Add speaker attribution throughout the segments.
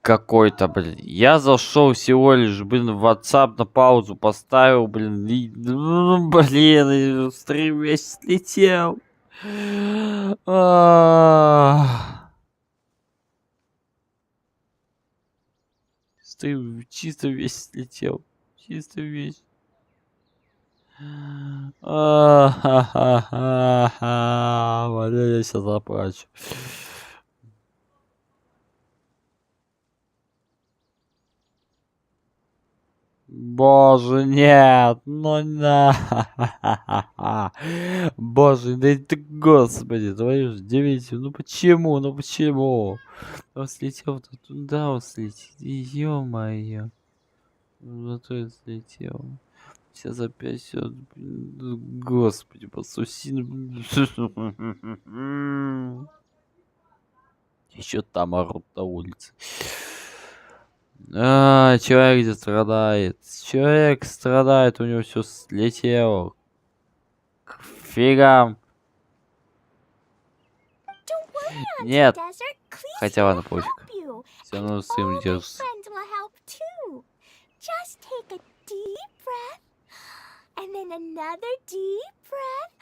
Speaker 1: какой-то, блин. Я зашел всего лишь, блин, в WhatsApp на паузу поставил, блин, и, блин, и стрим весь слетел. Стрим чисто весь слетел. Чисто весь. Блин, я сейчас заплачу. Боже, нет, ну на. Боже, да ты, господи, твою ж дивизию, ну почему, ну почему? Он слетел туда, он слетел, ё-моё. Зато я слетел. Сейчас опять все, господи, посуси. Еще там орут на улице. Человек здесь страдает. Человек страдает, у него все слетело. К фигам. Нет. Хотя ладно, пофиг. Все равно с ним держится.
Speaker 2: And then another deep breath,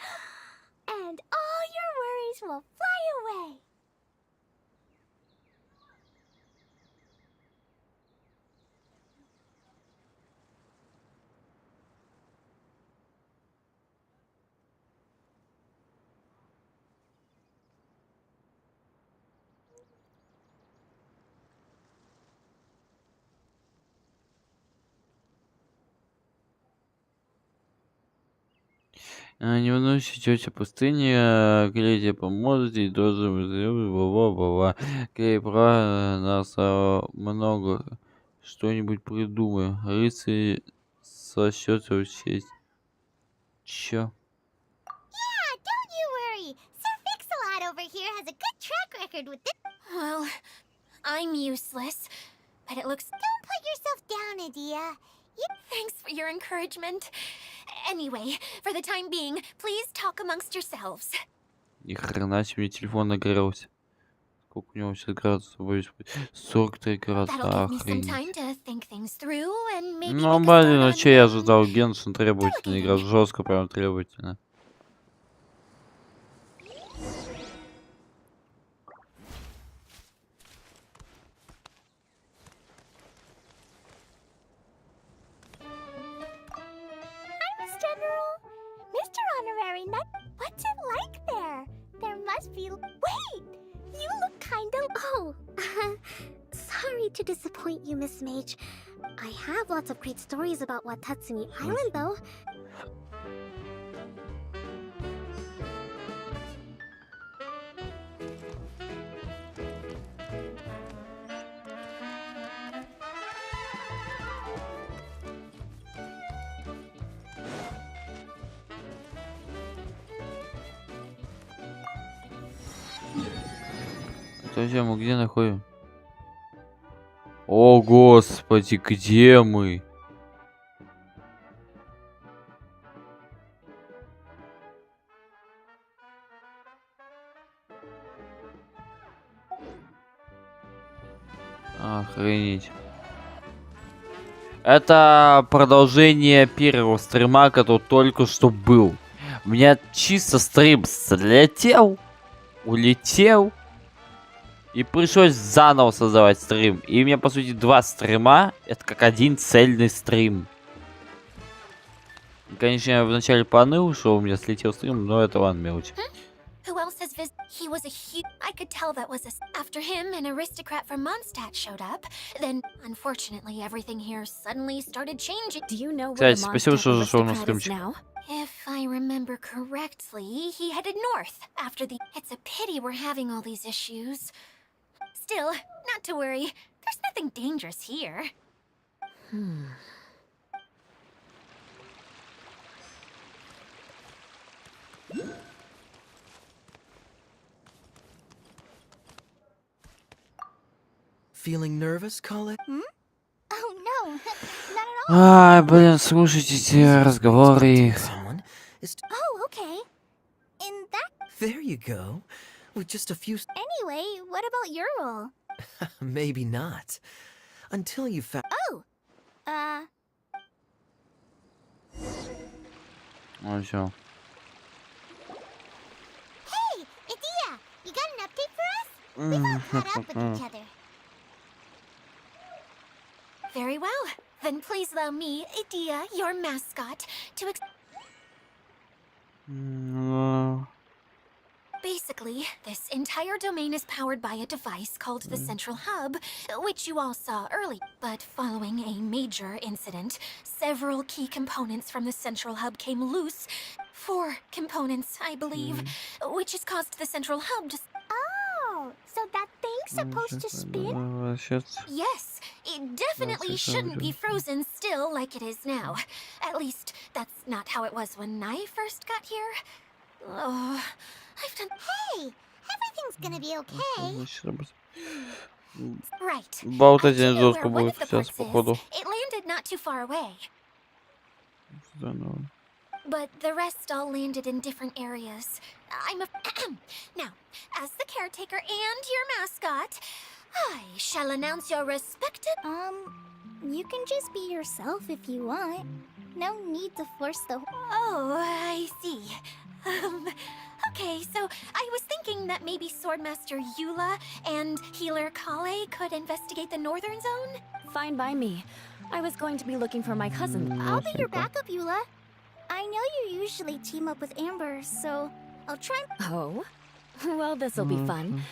Speaker 2: and all your worries will fly away.
Speaker 1: Не волнуйся, тетя пустыня, Клей тебе поможет, и тоже бла-бла-бла. Клей про нас много. Что-нибудь придумай. Рыцарь сочтётся в честь. Чё?
Speaker 2: Yeah, don't you worry. Sir Fix-a-Lot over here has a good track record with this. Well, I'm useless, but it looks... Don't put yourself down, Adia. Thanks for your encouragement. Anyway, for the time being, please talk amongst yourselves.
Speaker 1: Ни хрена себе, мне телефон нагрелся. Сколько у него сейчас градусов? 43 градуса, охренеть. Ну, блин, ну че я ожидал? Геншин требовательная игра, жестко прям требовательно.
Speaker 2: Mr. Honorary Nut, what's it like there? There must be... Wait! You look kind of... Oh, sorry to disappoint you, Miss Mage. I have lots of great stories about Watatsumi Island, though.
Speaker 1: Друзья, мы где находим? О, господи, где мы? Охренеть. Это продолжение первого стрима, который только что был. У меня чисто стрим слетел, улетел. И пришлось заново создавать стрим. И у меня, по сути, два стрима. Это как один цельный стрим. Конечно, я вначале поныл, что у меня слетел стрим, но это ладно, мелочь.
Speaker 2: Who else has He was a huge... I could tell that was a... After him, an aristocrat from Mondstadt showed up. Then, unfortunately, everything here suddenly started changing. Do you know where the Mondstadt aristocrat is now? If I remember correctly, he headed north after the... It's a pity we're having all these issues. Still, not to worry. There's nothing dangerous here.
Speaker 3: Feeling nervous, call it?
Speaker 2: Oh no, not at all.
Speaker 1: Ай, блин, слушайте эти разговоры их.
Speaker 2: Oh, okay. In that...
Speaker 3: There you go. With just a few...
Speaker 2: Anyway, what about your role?
Speaker 3: Maybe not. Until you found.
Speaker 2: Oh!
Speaker 1: Ну все.
Speaker 2: Hey, Idia! You got an update for us? We've all caught up with each other. Very well. Then please allow me, Idia, your mascot, to Basically, this entire domain is powered by a device called the Central Hub, which you all saw early. But following a major incident, several key components from the Central Hub came loose. 4 components, I believe, which has caused the Central Hub to... Oh, so that thing's supposed to spin? Yes, it definitely shouldn't be frozen still like it is now. At least, that's not how it was when I first got here. Oh, I've done... Hey, everything's gonna be okay. Right.
Speaker 1: Болтать
Speaker 2: I do know
Speaker 1: жестко
Speaker 2: where one
Speaker 1: будет
Speaker 2: of the
Speaker 1: сейчас,
Speaker 2: parts
Speaker 1: походу.
Speaker 2: is. It landed not too far away. But the rest all landed in different areas. I'm a... Now, as the caretaker and your mascot, I shall announce your respective... You can just be yourself if you want. No need to force the... Oh, I see. Okay, so I was thinking that maybe Swordmaster Eula and Healer Kale could investigate the northern zone?
Speaker 4: Fine by me. I was going to be looking for my cousin.
Speaker 2: I'll be your backup, Eula. I know you usually team up with Amber, so I'll try...
Speaker 4: Oh? Well, this'll be fun.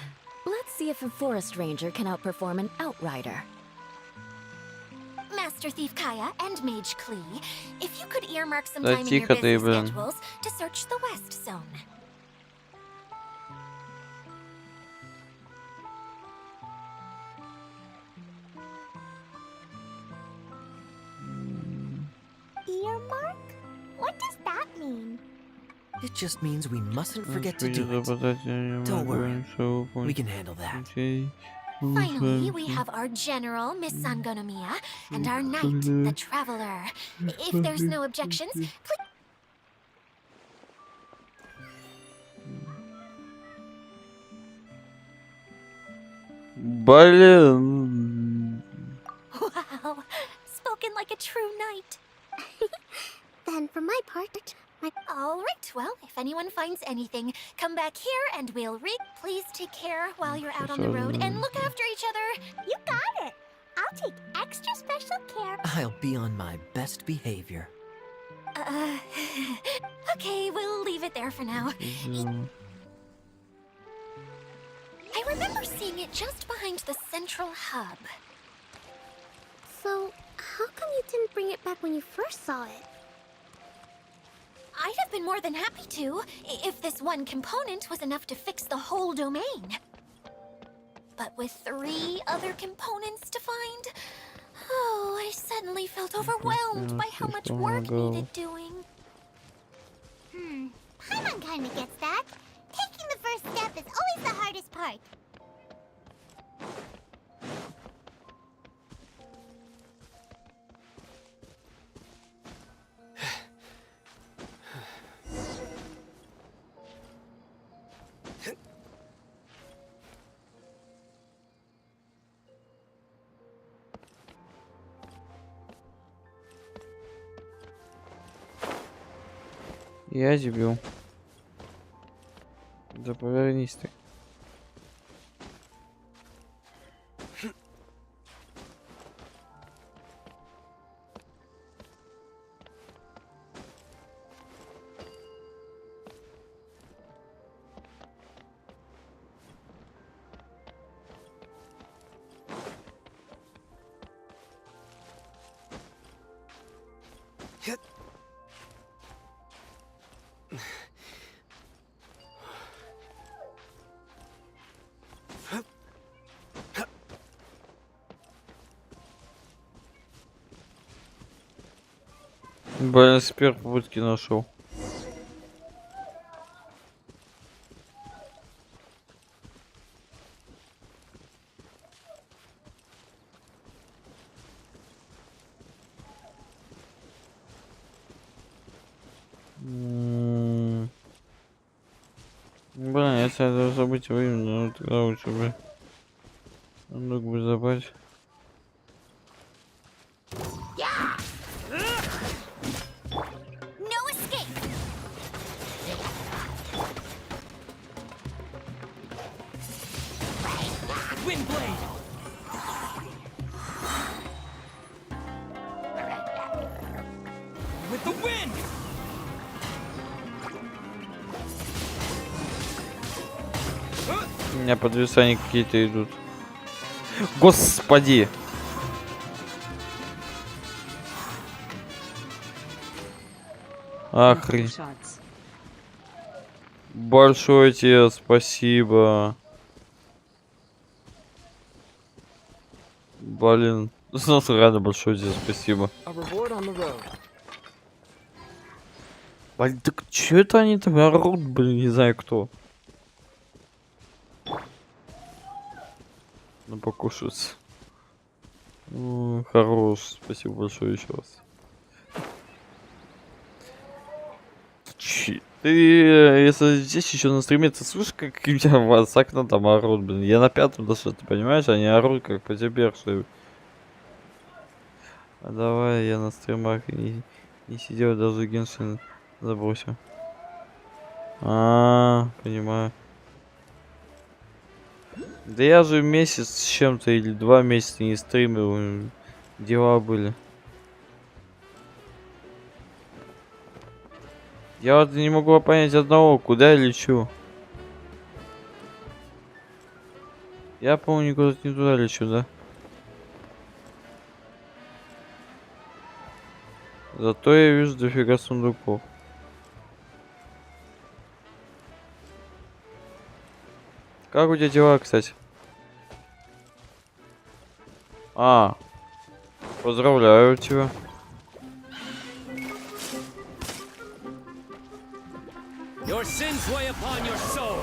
Speaker 4: Let's see if a forest ranger can outperform an outrider.
Speaker 2: Master Thief Kaya and Mage Klee, if you could earmark some time in your
Speaker 1: тихо ты,
Speaker 2: busy
Speaker 1: блин.
Speaker 2: schedules to search the west zone. Earmark? What does that mean?
Speaker 3: It just means we mustn't forget to do it. Don't worry. We can handle that.
Speaker 2: Finally, we have our general, Miss Sangonomiya, and our knight, the Traveler. If there's no objections, please...
Speaker 1: Блин.
Speaker 2: Wow, spoken like a true knight. Then for my part, all right, well, if anyone finds anything, come back here and we'll Please take care while you're out on the road and look after each other. You got it. I'll take extra special care.
Speaker 3: I'll be on my best behavior.
Speaker 2: Okay, we'll leave it there for now. I remember seeing it just behind the central hub. So, how come you didn't bring it back when you first saw it? I'd have been more than happy to, if this one component was enough to fix the whole domain. But with 3 other components to find, oh, I suddenly felt overwhelmed by how much work needed doing. Paimon kinda gets that. Taking the first step is always the hardest part.
Speaker 1: Я дебил. Да повернись ты. Блин, с первой попытки нашел. Блин, если это забыть временно, ну тогда лучше бы забыть.
Speaker 2: No escape.
Speaker 3: Windblade. With the wind.
Speaker 1: У меня подвисания какие-то идут. Господи! Охренеть. Большое тебе спасибо. Блин. Реально большое тебе спасибо. Блин, так чё это они там орут, блин, не знаю кто. Ну, покушать. Хорош. Спасибо большое еще раз. Ты, если здесь еще на стриме, ты слышишь, как у тебя вас с окна там орут, блин. Я на 5-м дошел, ты понимаешь? Они орут как по тебе, что... А давай я на стримах не сидел, даже Геншин забросил. Понимаю. Да я же месяц с чем-то или 2 месяца не стримил. Дела были. Я вот не могу понять одного, куда я лечу. Я, по-моему, никуда не туда лечу, да? Зато я вижу дофига сундуков. Как у тебя дела, кстати? Поздравляю тебя.
Speaker 3: Your sins weigh upon your soul.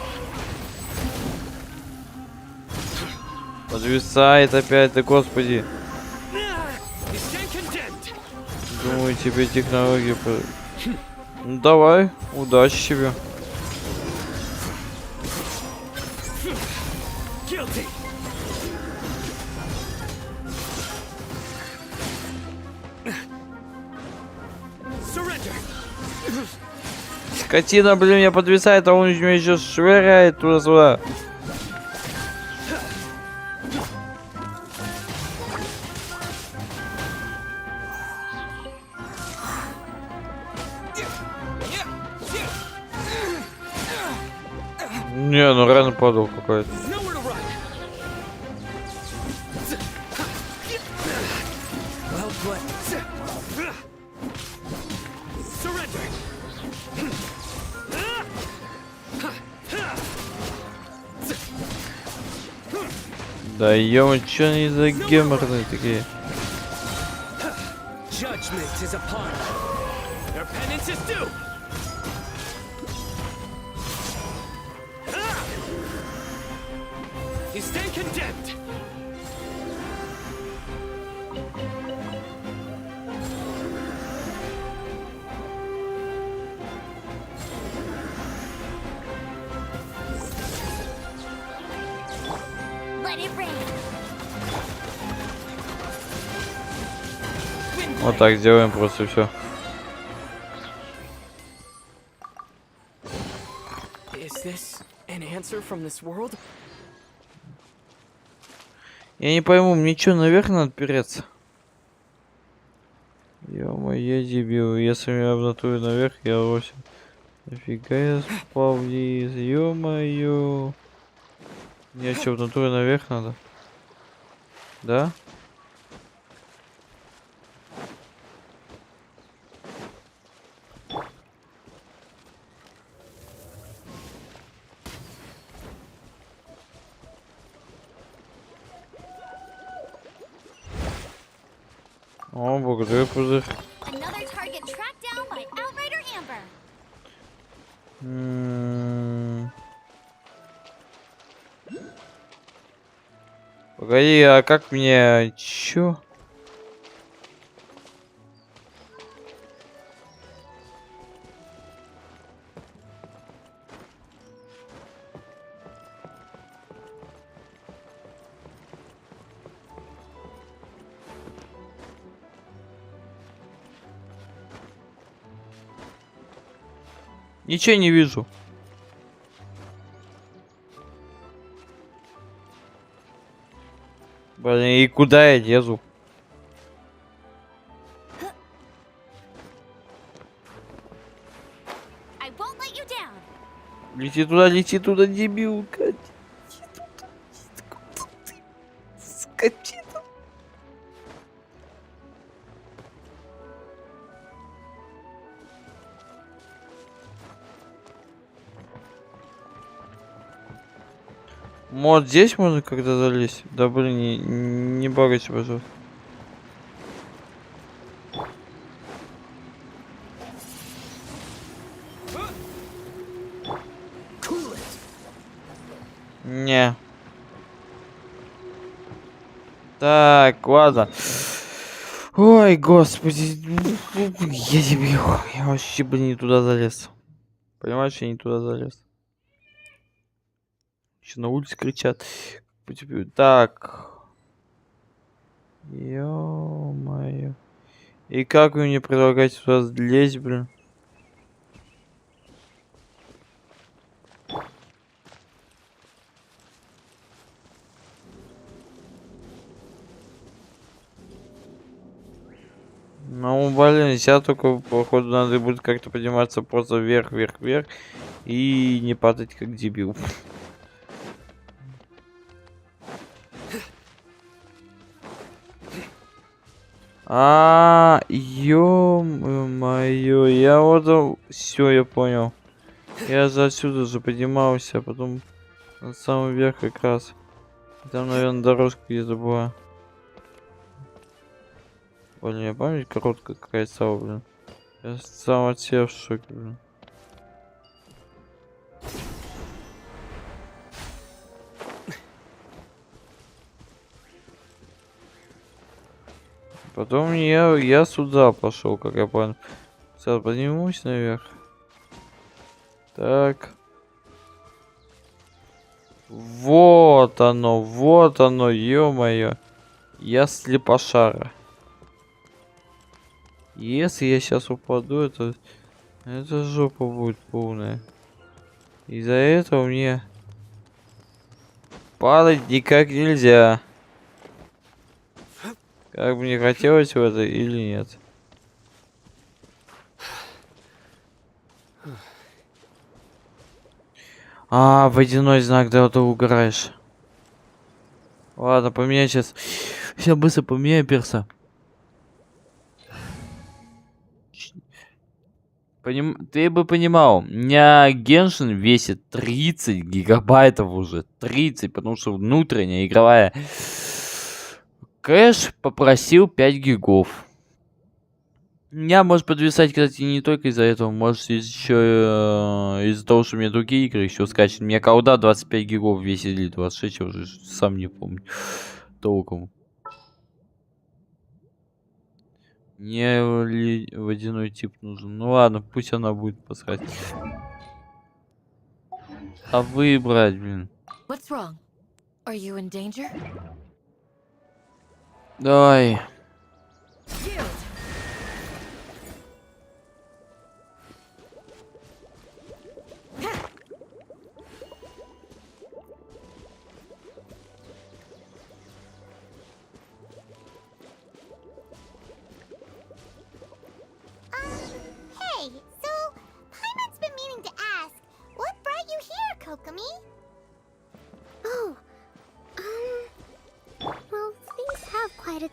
Speaker 1: Подвисает опять, да господи.
Speaker 3: You stand condemned.
Speaker 1: Думаю, тебе технологии... Ну давай, удачи тебе.
Speaker 3: Guilty. Surrender.
Speaker 1: Скотина, блин, меня подвисает, а он меня еще швыряет туда-сюда. Не, ну реально падал какой-то.
Speaker 3: Nowhere to run. Well played. Surrender.
Speaker 1: Да ё, чё они за геморные такие?
Speaker 3: Judgment is upon you. Your penance is due. You stand condemned.
Speaker 2: Let it rain.
Speaker 1: Вот так сделаем просто все.
Speaker 3: Is this an answer from this world?
Speaker 1: Я не пойму, мне что, наверх надо переться? Ё-моё, я дебил. Если меня в натуре наверх, я лосим. Нафига я спал вниз, ё-моё. Мне что, в натуре наверх надо? Да? О, благодарю, пузырь.
Speaker 2: Another target tracked down by Outrider Amber.
Speaker 1: Погоди, а как мне... Чё? Ничего не вижу. Блин, и куда я лезу? Лети туда, дебилка. Скотина. Вот здесь можно когда залезть? Да блин, не багайся, пожалуйста. Не. Так, ладно. Ой, господи. Я дебил. Я вообще, блин, не туда залез. Понимаешь, я не туда залез. Еще на улице кричат. Так. Ё-моё. И как вы мне предлагаете сюда лезть, блин? Ну, блин, сейчас только, походу, надо будет как-то подниматься просто вверх, вверх, вверх. И не падать как дебил. Ё-моё, я вот... Все, я понял. Я же отсюда же поднимался, а потом на самый верх как раз. Там, наверное, дорожка где-то была. Блин, я помню, короткая какая стала, блин. Я сам от себя в шоке, блин. Потом я сюда пошел, как я понял. Сейчас поднимусь наверх. Так. Вот оно, ё-моё. Я слепошара. Если я сейчас упаду, это жопа будет полная. Из-за этого мне падать никак нельзя. Как бы не хотелось в это или нет. А, водяной знак, да, ты угораешь. Ладно, поменяй сейчас. Сейчас быстро поменяй перса. Ты бы понимал, у меня Геншин весит 30 гигабайтов уже. 30, потому что внутренняя игровая. Кэш попросил 5 гигов. Я, может, подвисать, кстати, не только из-за этого. Может, еще из-за того, что у меня другие игры еще скачаны. У меня колда 25 гигов весит или 26, я уже сам не помню. Толком. Мне водяной тип нужен. Ну ладно, пусть она будет посрать. А выбрать, блин. Давай.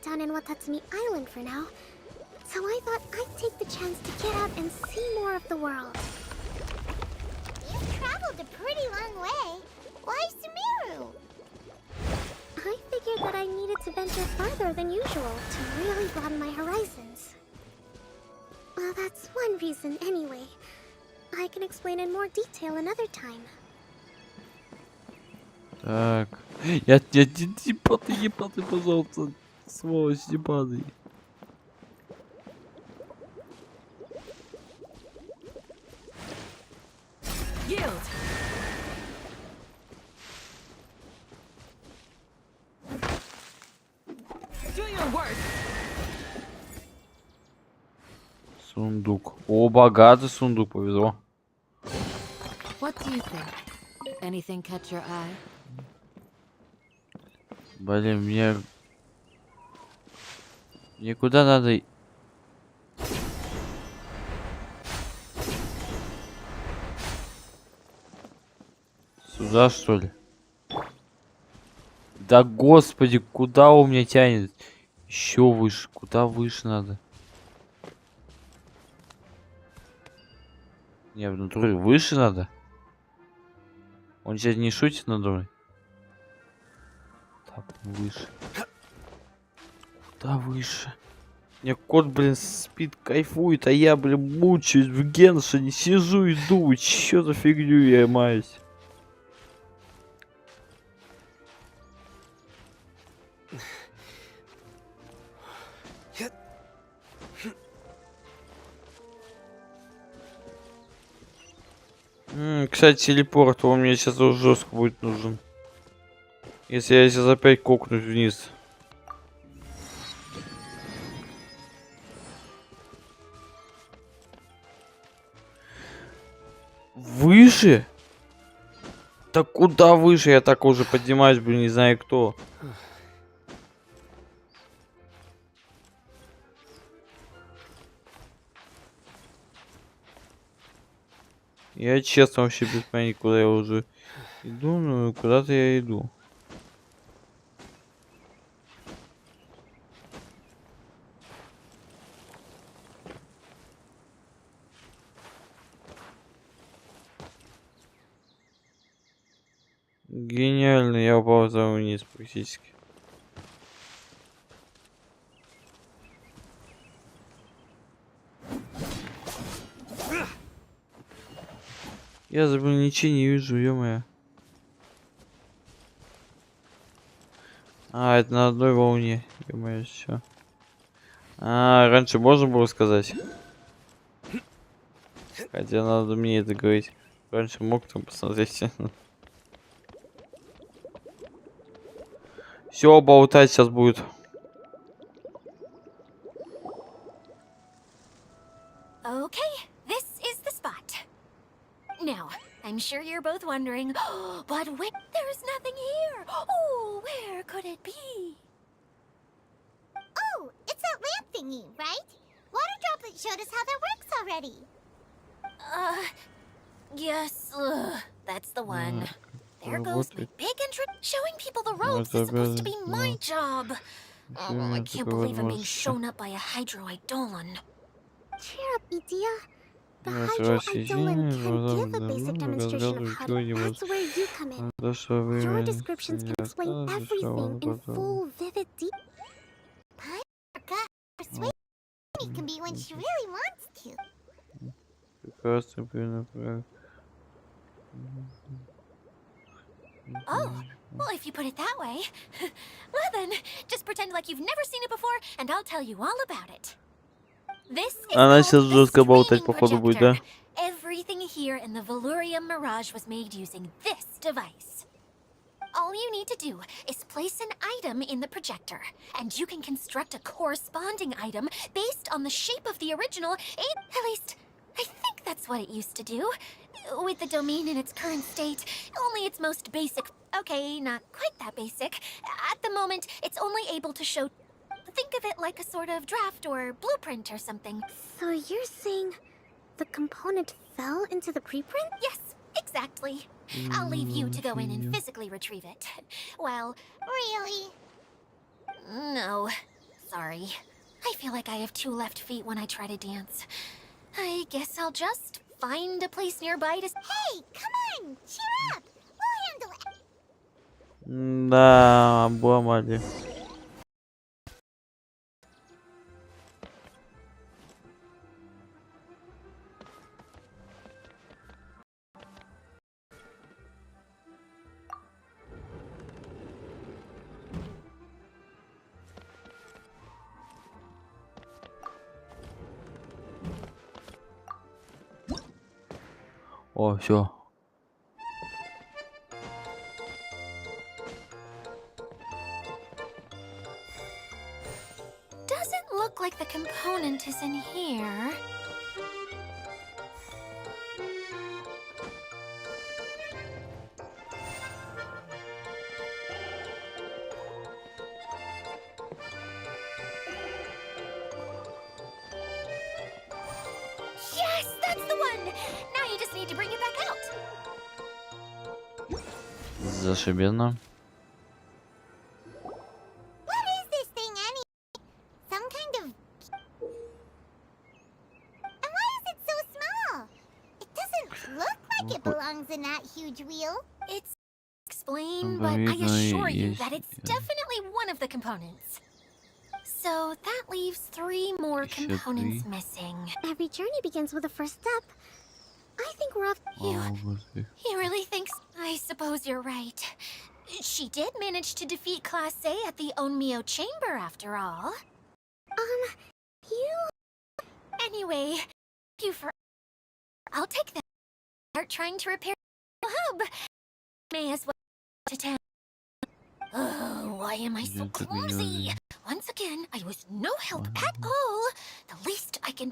Speaker 2: Down in Watatsumi Island for now, so I thought I'd take the chance to get out and see more of the world. You've traveled a pretty long way. Why Sumeru? I figured that I needed to venture farther than usual to really broaden my horizons. Well, that's one reason anyway. I can explain in more detail another time.
Speaker 1: Так. Я не падай, пожалуйста. Сволочь, не падай. Сундук. О, богатый сундук, повезло.
Speaker 4: do you think? Anything catch your eye?
Speaker 1: Блин, мне куда надо? Сюда, что ли? Да господи, куда у меня тянет? Еще выше. Куда выше надо? Не, в натуре выше надо? Он сейчас не шутит надо мной? Так, выше. Куда выше? Мне кот, блин, спит, кайфует, а я, блин, мучаюсь в Геншине, сижу и думаю, чё за фигню я маюсь. Кстати, телепорт, он мне сейчас уже жестко будет нужен. Если я сейчас опять кокнусь вниз. Выше? Так куда выше? Я так уже поднимаюсь, блин, не знаю кто. Я честно вообще без понятия, куда я уже иду, но куда-то я иду. Гениально, я упал вниз практически. Я забыл, ничего не вижу, ё-моё. А, это на одной волне, ё-моё, всё. А, раньше можно было сказать. Хотя надо мне это говорить. Раньше мог там посмотреть. Все, болтать сейчас будет.
Speaker 2: Okay, this is the spot. Now, I'm sure you're both wondering, but wait, there's nothing here. Oh, where could it be?
Speaker 5: Oh, it's that lamp thingy, right? Water Droplet showed us how that works already.
Speaker 2: Yes, that's the one. There goes my big entrance. Showing people the ropes is supposed to be my job. Oh, I can't believe I'm being shown up by a Hydro-Eidolon.
Speaker 5: Cheer up, Idia. The Hydro-Eidolon can give a basic demonstration of how to... That's where you come in. Your descriptions can explain everything in full, vivid detail. Persuade can be when she really wants to.
Speaker 2: Oh, well, if you put it that way. Well then, just pretend like you've never seen it before, and I'll tell you all about it. This is
Speaker 1: Она
Speaker 2: called
Speaker 1: сейчас
Speaker 2: the
Speaker 1: жестко болтать,
Speaker 2: streaming
Speaker 1: походу, будет, да?
Speaker 2: projector. Everything here in the Valurium Mirage was made using this device. All you need to do is place an item in the projector, and you can construct a corresponding item based on the shape of the original. At least, I think that's what it used to do. With the domain in its current state, only its most basic... Okay, not quite that basic. At the moment, it's only able to show... Think of it like a sort of draft or blueprint or something.
Speaker 5: So you're saying the component fell into the preprint?
Speaker 2: Yes, exactly. I'll leave you to go in and physically retrieve it. Well...
Speaker 5: Really?
Speaker 2: No. Sorry. I feel like I have 2 left feet when I try to dance. I guess I'll just find a place nearby to...
Speaker 5: Hey, come on! Cheer up! We'll handle it!
Speaker 1: Да, обломали. О, все.
Speaker 2: Doesn't look like the component is in here. Yes, that's the one. Now you just need to bring it back out.
Speaker 1: Зашибенно.
Speaker 5: What is this thing, Annie? Some kind of... And why is it so small? It doesn't look like it belongs in that huge wheel.
Speaker 2: It's explain, but I assure you that it's definitely one of the components. So that leaves 3 more components missing.
Speaker 5: Every journey begins with a first step. I think we're off.
Speaker 2: You really think I suppose you're right. She did manage to defeat Class A at the Onmyo Chamber after all.
Speaker 5: You...
Speaker 2: Anyway, thank you for... I'll take that. Start trying to repair the hub. May as well to town. Oh, why am I so clumsy? Once again, I was no help at all. The least I can...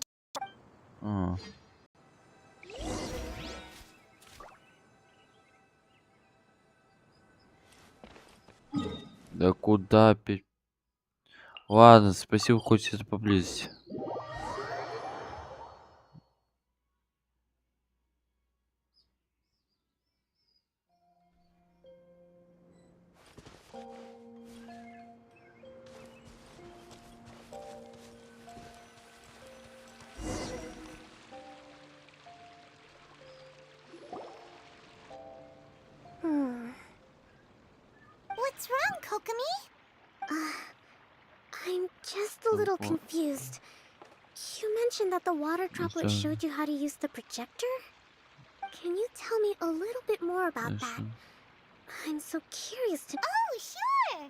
Speaker 1: Да куда опять? Ладно, спасибо, хоть это поблизости.
Speaker 5: What's wrong, Kokomi? I'm just a little confused. You mentioned that the water droplet showed you how to use the projector? Can you tell me a little bit more about that? I'm so curious to... Oh, sure!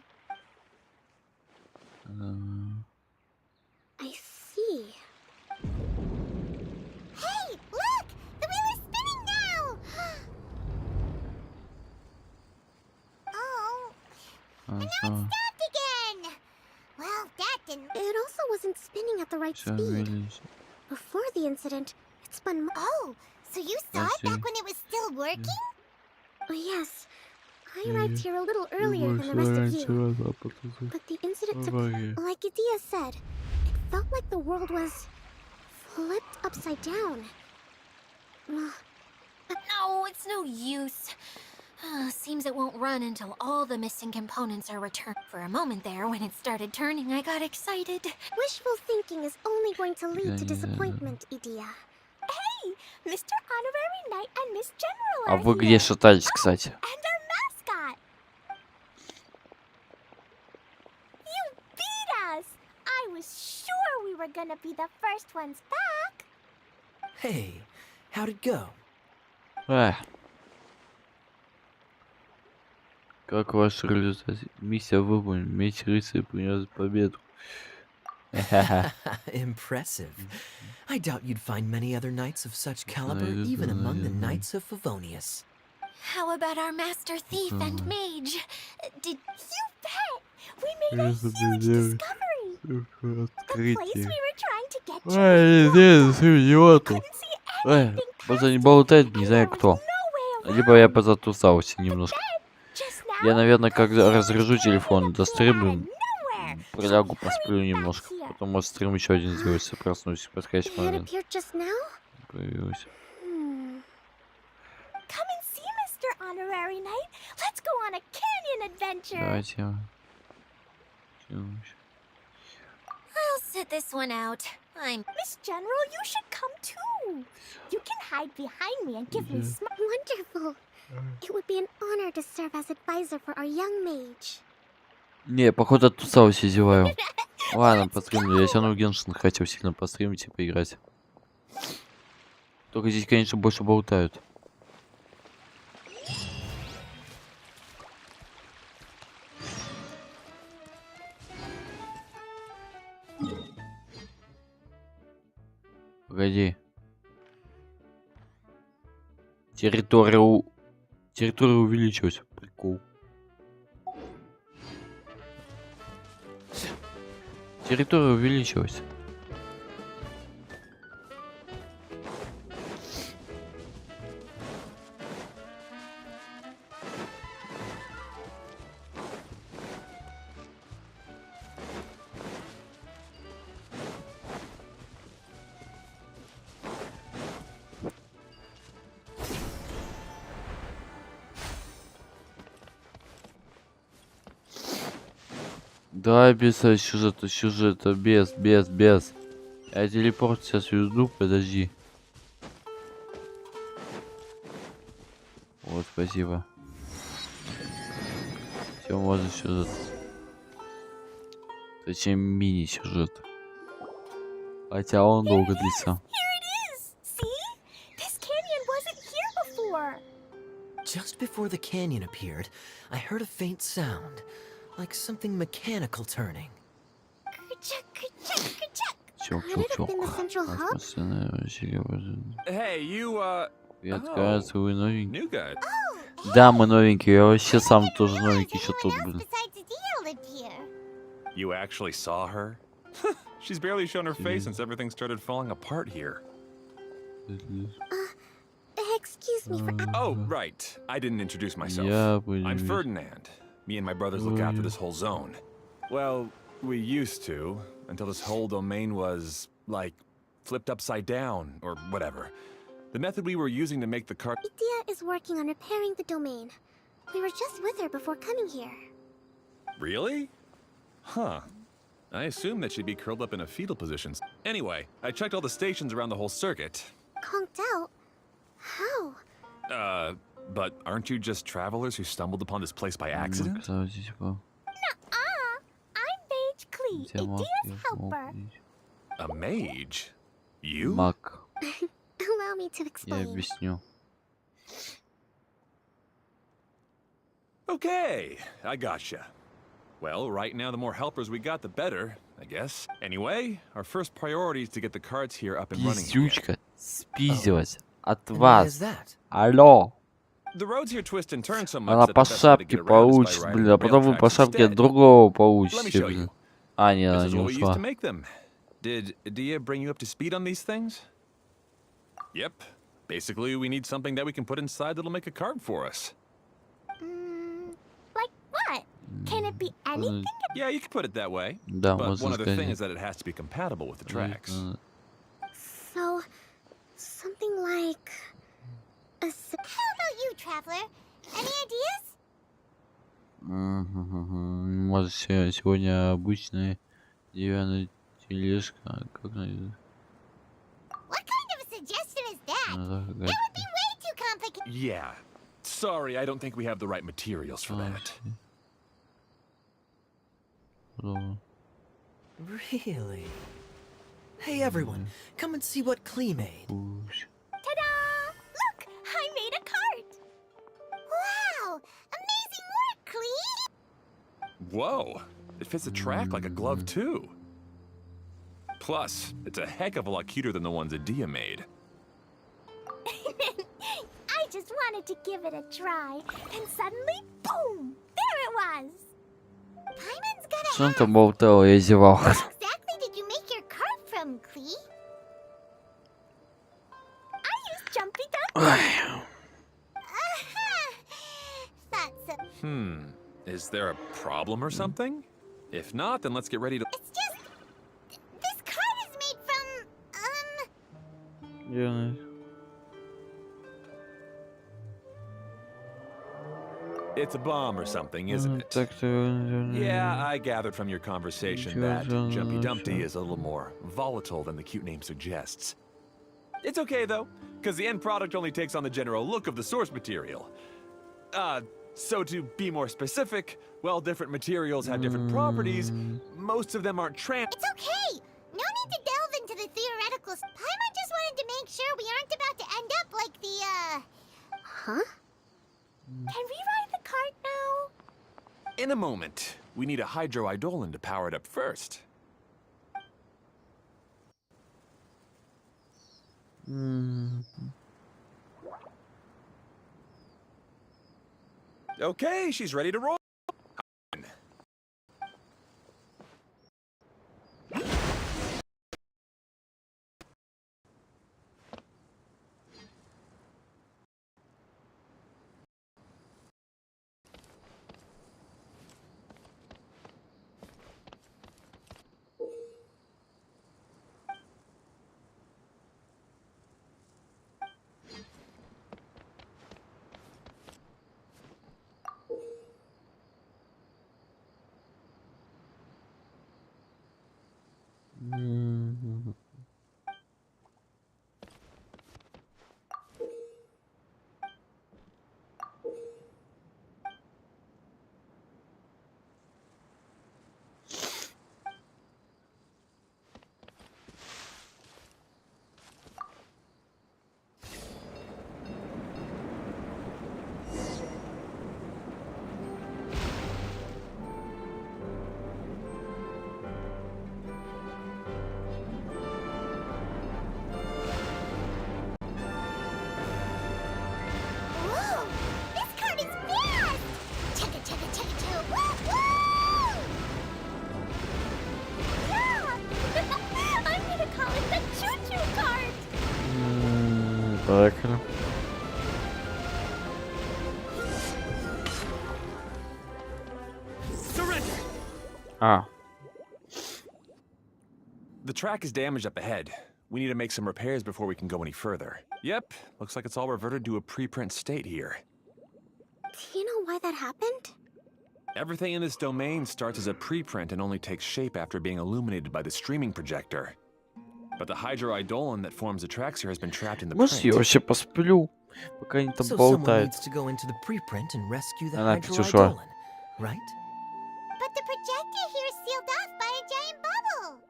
Speaker 5: I see. Hey, look! The wheel is spinning now! Oh... And now it stopped again! Well, that didn't... It also wasn't spinning at the right speed. Before the incident, it spun... Oh, so you saw it back when it was still working? Oh, yes. I arrived here a little earlier than the rest of you. But the incident took... Like Idia said, it felt like the world was... flipped upside down.
Speaker 2: No, it's no use. Seems it won't run until all the missing components are returned. For a moment there, when it started turning, I got excited.
Speaker 5: Wishful thinking is only going to lead to disappointment, Idia.
Speaker 6: Hey, Mr. Honorary Knight and Miss General
Speaker 1: А
Speaker 6: are
Speaker 1: вы где
Speaker 6: here.
Speaker 1: шатались, кстати?
Speaker 6: And our mascot. You beat us. I was sure we were gonna be the first ones back.
Speaker 3: Hey, how'd it go?
Speaker 1: Как ваша реализация? Миссия выполнена. Меч рыцаря принес победу.
Speaker 3: Impressive. I doubt you'd find many other knights of such caliber, even among the knights of Favonius.
Speaker 2: How about our master thief and mage? Did
Speaker 6: You bet. We made a huge discovery. The place we were trying to get to
Speaker 1: Идиоту.
Speaker 6: couldn't see anything
Speaker 1: Просто не болтает, не знаю кто.
Speaker 6: no way
Speaker 1: Либо я позатусался немножко.
Speaker 6: just now.
Speaker 1: Я, наверное, когда разряжу телефон, достримлю,
Speaker 6: Nowhere.
Speaker 1: прилягу, посплю немножко. Потом, может, стрим еще один сделается, проснусь в подходящий
Speaker 5: It
Speaker 1: момент.
Speaker 5: appeared just now?
Speaker 1: Появился.
Speaker 6: Come and see, Mr. Honorary Knight. Let's go on a canyon adventure.
Speaker 1: Давайте.
Speaker 2: I'll sit this one out. I'm...
Speaker 6: Miss General, you should come too. You can hide behind me and give me
Speaker 5: Wonderful. It would be an honor to serve as advisor for our young mage.
Speaker 1: Не, походу, оттусался, зеваю. Ладно, постримлю. Я все равно в Геншин хотел сильно постримить и поиграть. Только здесь, конечно, больше болтают. Погоди. Территория увеличилась. Прикол. Территория увеличилась. Давай без сюжета, без. Я телепорт сейчас веду, подожди. Вот, спасибо. Все, можно сюжет. Зачем мини-сюжет? Хотя он долго длится.
Speaker 6: Here it is! See? This canyon wasn't here before!
Speaker 3: Just before the canyon appeared, I heard a faint sound, like something mechanical turning.
Speaker 6: Ka-chuck, ka-chuck, ka-chuck.
Speaker 1: Чок.
Speaker 5: Could it have been the central hub?
Speaker 7: Hey, you,
Speaker 1: Вы новенький.
Speaker 7: new guy.
Speaker 1: Да, мы новенькие. Я вообще сам тоже новенький еще тут, блин.
Speaker 5: Besides Adia lived here.
Speaker 7: You actually saw her? She's barely shown her face since everything started falling apart here.
Speaker 5: Excuse me for...
Speaker 7: Oh, right. I didn't introduce myself.
Speaker 1: Я
Speaker 7: I'm Ferdinand. Me and my brothers look after this whole zone. Well, we used to, until this whole domain was, like, flipped upside down, or whatever. The method we were using to make the cart-
Speaker 5: Adia is working on repairing the domain. We were just with her before coming here.
Speaker 7: Really? Huh. I assumed that she'd be curled up in a fetal position. Anyway, I checked all the stations around the whole circuit.
Speaker 5: Conked out? How?
Speaker 7: But aren't you just travelers who stumbled upon this place by accident?
Speaker 6: Nuh-uh. I'm Mage Klee, Adia's helper.
Speaker 7: A mage? You?
Speaker 1: Маг.
Speaker 5: Allow me to
Speaker 1: Я
Speaker 5: explain.
Speaker 1: объясню.
Speaker 7: Okay, I gotcha. Well, right now the more helpers we got, the better, I guess. Anyway, our first priority is to get the carts here up and running again.
Speaker 1: Пиздючка спиздилась от
Speaker 3: And why is
Speaker 1: вас.
Speaker 3: that?
Speaker 1: Алло.
Speaker 7: The roads here twist and turn so much
Speaker 1: Она
Speaker 7: that
Speaker 1: по
Speaker 7: the best way to
Speaker 1: шапке
Speaker 7: get around is by
Speaker 1: получит,
Speaker 7: riding
Speaker 1: блин, а
Speaker 7: rail
Speaker 1: потом вы
Speaker 7: tracks
Speaker 1: по шапке
Speaker 7: instead.
Speaker 1: другого
Speaker 7: Let me
Speaker 1: получите,
Speaker 7: show
Speaker 1: блин.
Speaker 7: you.
Speaker 1: А, нет,
Speaker 7: This
Speaker 1: она
Speaker 7: is
Speaker 1: не
Speaker 7: what we used
Speaker 1: ушла.
Speaker 7: to make them. Did Adia bring you up to speed on these things? Yep. Basically, we need something that we can put inside that'll make a card for us.
Speaker 6: Like what? Can it be anything?
Speaker 7: Yeah, you can put it that way.
Speaker 1: Да,
Speaker 7: But
Speaker 1: можно
Speaker 7: one other thing
Speaker 1: сказать.
Speaker 7: is that it has to be compatible with the tracks.
Speaker 5: So, something like...
Speaker 6: How about you, traveler? Any ideas?
Speaker 1: Может, сегодня обычная деревянная тележка. Как найду?
Speaker 6: What kind of a suggestion is that?
Speaker 1: Она
Speaker 6: That would be way too complicated.
Speaker 7: Yeah. Sorry, I don't think we have the right materials for that.
Speaker 3: Really? Hey everyone, come and see what Klee made.
Speaker 6: Ta-da! Look, I made a cart. Wow! Amazing work, Klee!
Speaker 7: Whoa! It fits the track like a glove, too. Plus, it's a heck of a lot cuter than the ones Adia made.
Speaker 6: I just wanted to give it a try, and suddenly, boom! There it was! Paimon's gonna
Speaker 1: Что он
Speaker 6: ask,
Speaker 1: там болтал, я зевал.
Speaker 6: what exactly did you make your cart from, Klee? I used Jumpy Dumpy. Thought so.
Speaker 7: Is there a problem or something? If not, then let's get ready to-
Speaker 6: It's just... This cart is made from,
Speaker 7: It's a bomb or something, isn't it? Yeah, I gathered from your conversation that Jumpy Dumpty is a little more volatile than the cute name suggests. It's okay though, because the end product only takes on the general look of the source material. So to be more specific, while different materials have different properties, most of them aren't
Speaker 6: It's okay! No need to delve into the theoretical... Paimon just wanted to make sure we aren't about to end up like the,
Speaker 5: Huh?
Speaker 6: Can we ride the cart now?
Speaker 7: In a moment, we need a hydroidolin to power it up first. Okay, she's ready to roll.
Speaker 6: Whoa! This cart is fast! Chugga chugga chugga chugga! Woo woo! Yeah! I'm gonna call it the choo-choo cart!
Speaker 1: Поехали.
Speaker 7: Surrender!
Speaker 1: А,
Speaker 7: The track is damaged up ahead. We need to make some repairs before we can go any further. Yep, looks like it's all reverted to a preprint state here.
Speaker 5: Do you know why that happened?
Speaker 7: Everything in this domain starts as a preprint and only takes shape after being illuminated by the streaming projector. But the hydroidolin that forms the tracks here has been trapped in the
Speaker 1: может я
Speaker 7: print.
Speaker 1: вообще посплю, пока они там
Speaker 3: So someone
Speaker 1: болтают.
Speaker 3: needs to go into the preprint and rescue the
Speaker 1: Она опять ушла.
Speaker 3: hydroidolin, right?
Speaker 6: But the projector here is sealed off by a giant bubble!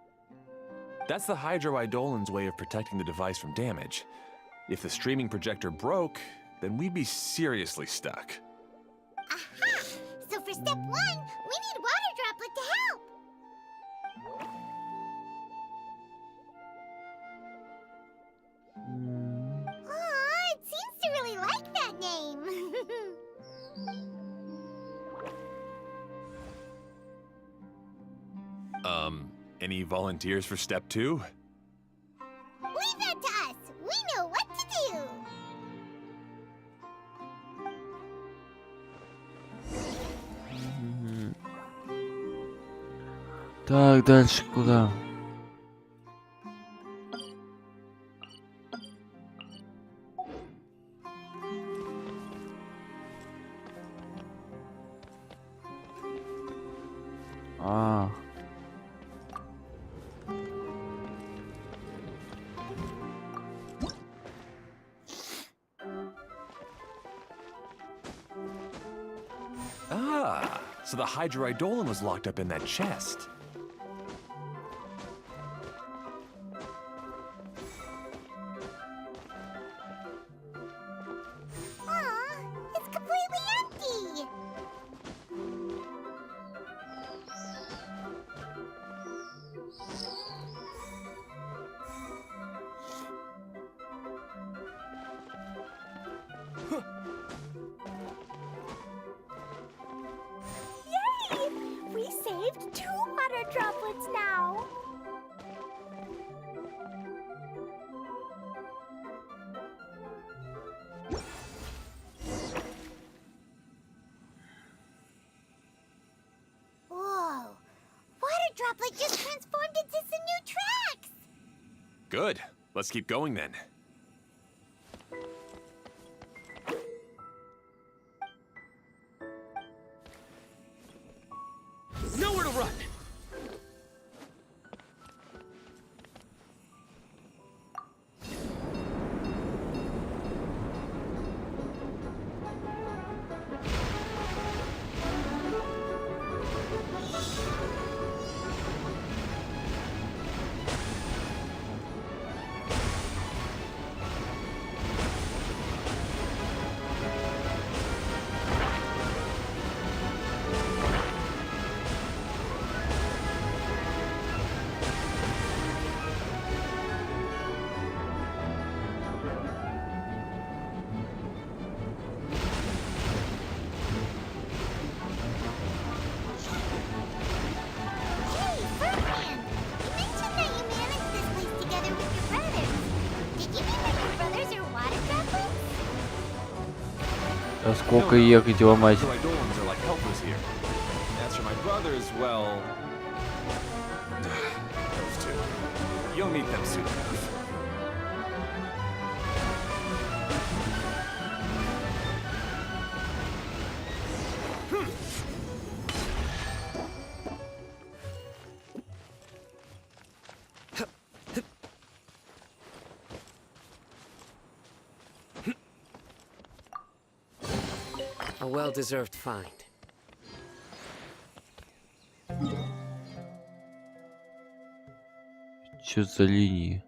Speaker 7: That's the hydroidolin's way of protecting the device from damage. If the streaming projector broke, then we'd be seriously stuck.
Speaker 6: Aha! So for step 1, we need water droplet to help! Aw, it seems to really like that name!
Speaker 7: Any volunteers for step 2?
Speaker 6: Leave that to us! We know what to do!
Speaker 1: Так, дальше куда? А.
Speaker 7: Ah, so the hydroidolin was locked up in that chest.
Speaker 6: Aw, it's completely empty! Yay! We saved 2 water droplets now! Whoa! Water droplet just transformed into some new tracks!
Speaker 7: Good. Let's keep going then. Nowhere to run!
Speaker 6: Hey, Ferdinand! You mentioned that you managed this place together with your brothers. Did you mean that your brothers are water droplets?
Speaker 1: А сколько ехать ломать?
Speaker 7: Hydroidolins are like helpers here. As for my brothers, well... those two. You'll meet them soon enough.
Speaker 8: well-deserved find.
Speaker 1: Чё за линии?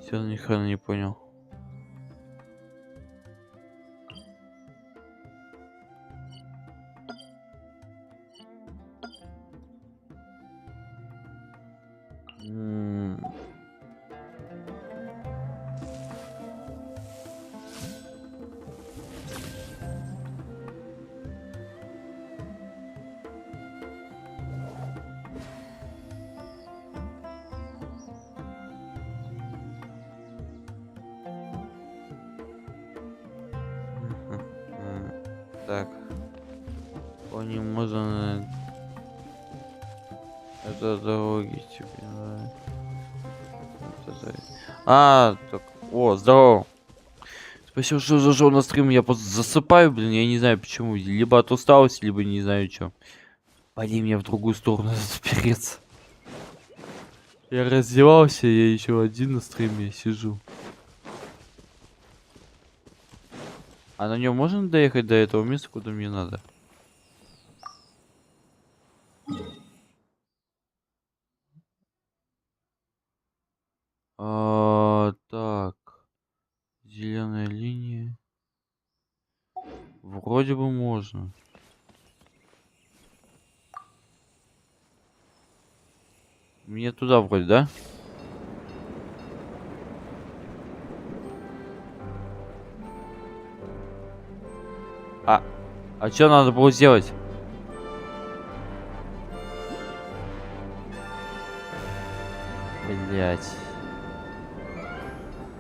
Speaker 1: Всё, ни хрена не понял. Так. По ним можно... Это дороги тебе. А, так. О, здорово. Спасибо, что зашел на стрим. Я просто засыпаю, блин. Я не знаю почему. Либо от усталости, либо не знаю что. Пойди мне в другую сторону запереться. Я раздевался, я еще один на стриме сижу. А на нем можно доехать до этого места, куда мне надо? Так. Зеленая линия. Вроде бы можно. Мне туда вроде, да? А что надо было сделать? Блять.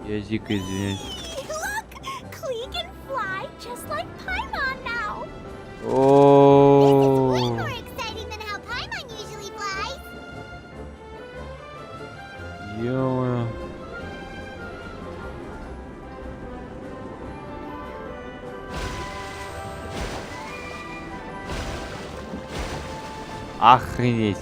Speaker 1: Я дико извиняюсь.
Speaker 6: Look! Klee can fly just like Paimon now!
Speaker 1: О.
Speaker 6: Way more exciting than how Paimon usually flies!
Speaker 1: Ё-моё. Охренеть.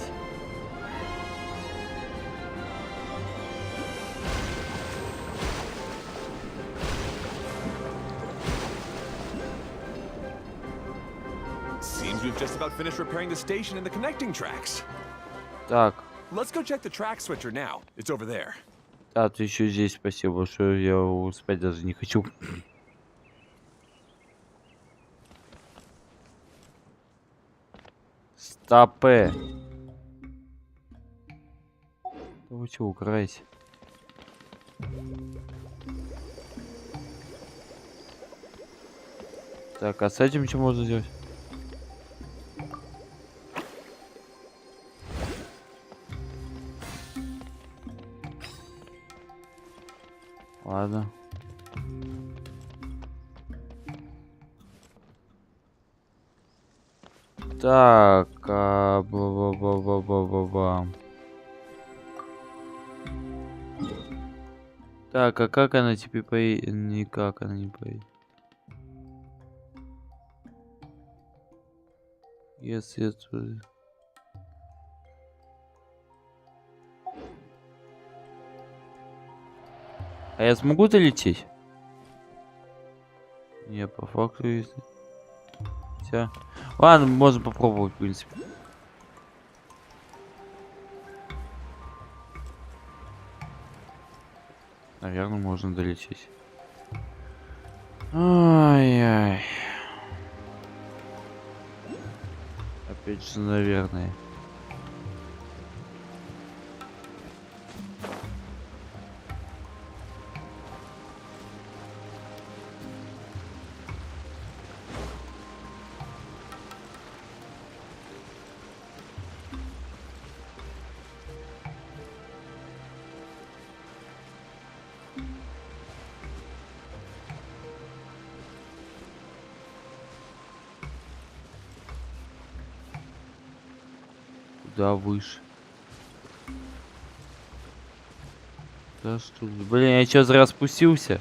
Speaker 7: Seems we've just about finished repairing the station and the connecting tracks.
Speaker 1: Так.
Speaker 7: Let's go check the track switcher now. It's over there.
Speaker 1: Да, ты еще здесь, спасибо, что я успеть даже не хочу. Стопэ. Да вы чего, украете? Так, а с этим что можно сделать? Ладно. Так, бла-бла-бла-бла-бла-бла. Так, а как она теперь поедет? Никак она не поедет. Если это... А я смогу долететь? Не, по факту если... Все. Ладно, можно попробовать, в принципе. Наверное, можно долететь. Ай-яй. Опять же, наверное. Куда выше? Да что? Блин, я чё зря спустился?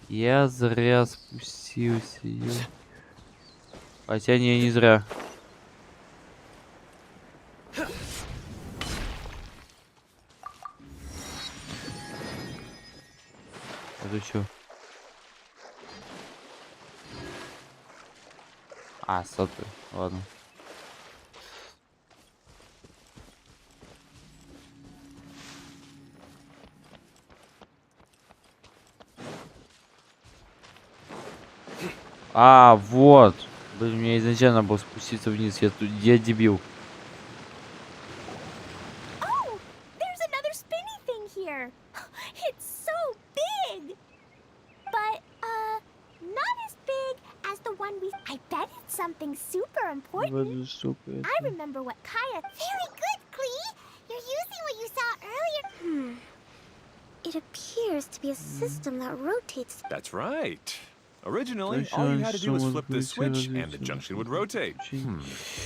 Speaker 1: Я зря спустился. Хотя не зря. Это чё? А, сотый. Ладно. А, вот. Блин, мне изначально было спуститься вниз. Я дебил.
Speaker 6: Oh, there's another spinny thing here. It's so big. But, not as big as the one we... I bet it's something super important. I remember what Kaya...
Speaker 5: Very good, Klee. You're using what you saw earlier. It appears to be a system that rotates.
Speaker 7: That's right. Originally, all you had to do was flip this switch and the junction would rotate.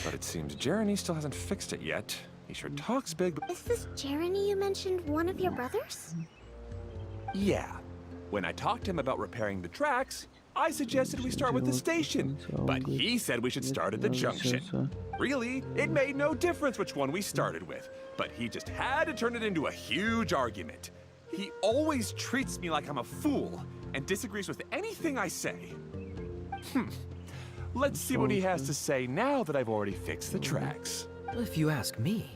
Speaker 7: But it seems Jeremy still hasn't fixed it yet. He sure talks big, but...
Speaker 5: Is this Jeremy you mentioned one of your brothers?
Speaker 7: Yeah. When I talked to him about repairing the tracks, I suggested we start with the station. But he said we should start at the junction. Really, it made no difference which one we started with. But he just had to turn it into a huge argument. He always treats me like I'm a fool and disagrees with anything I say. Let's see what he has to say now that I've already fixed the tracks.
Speaker 3: Well, if you ask me,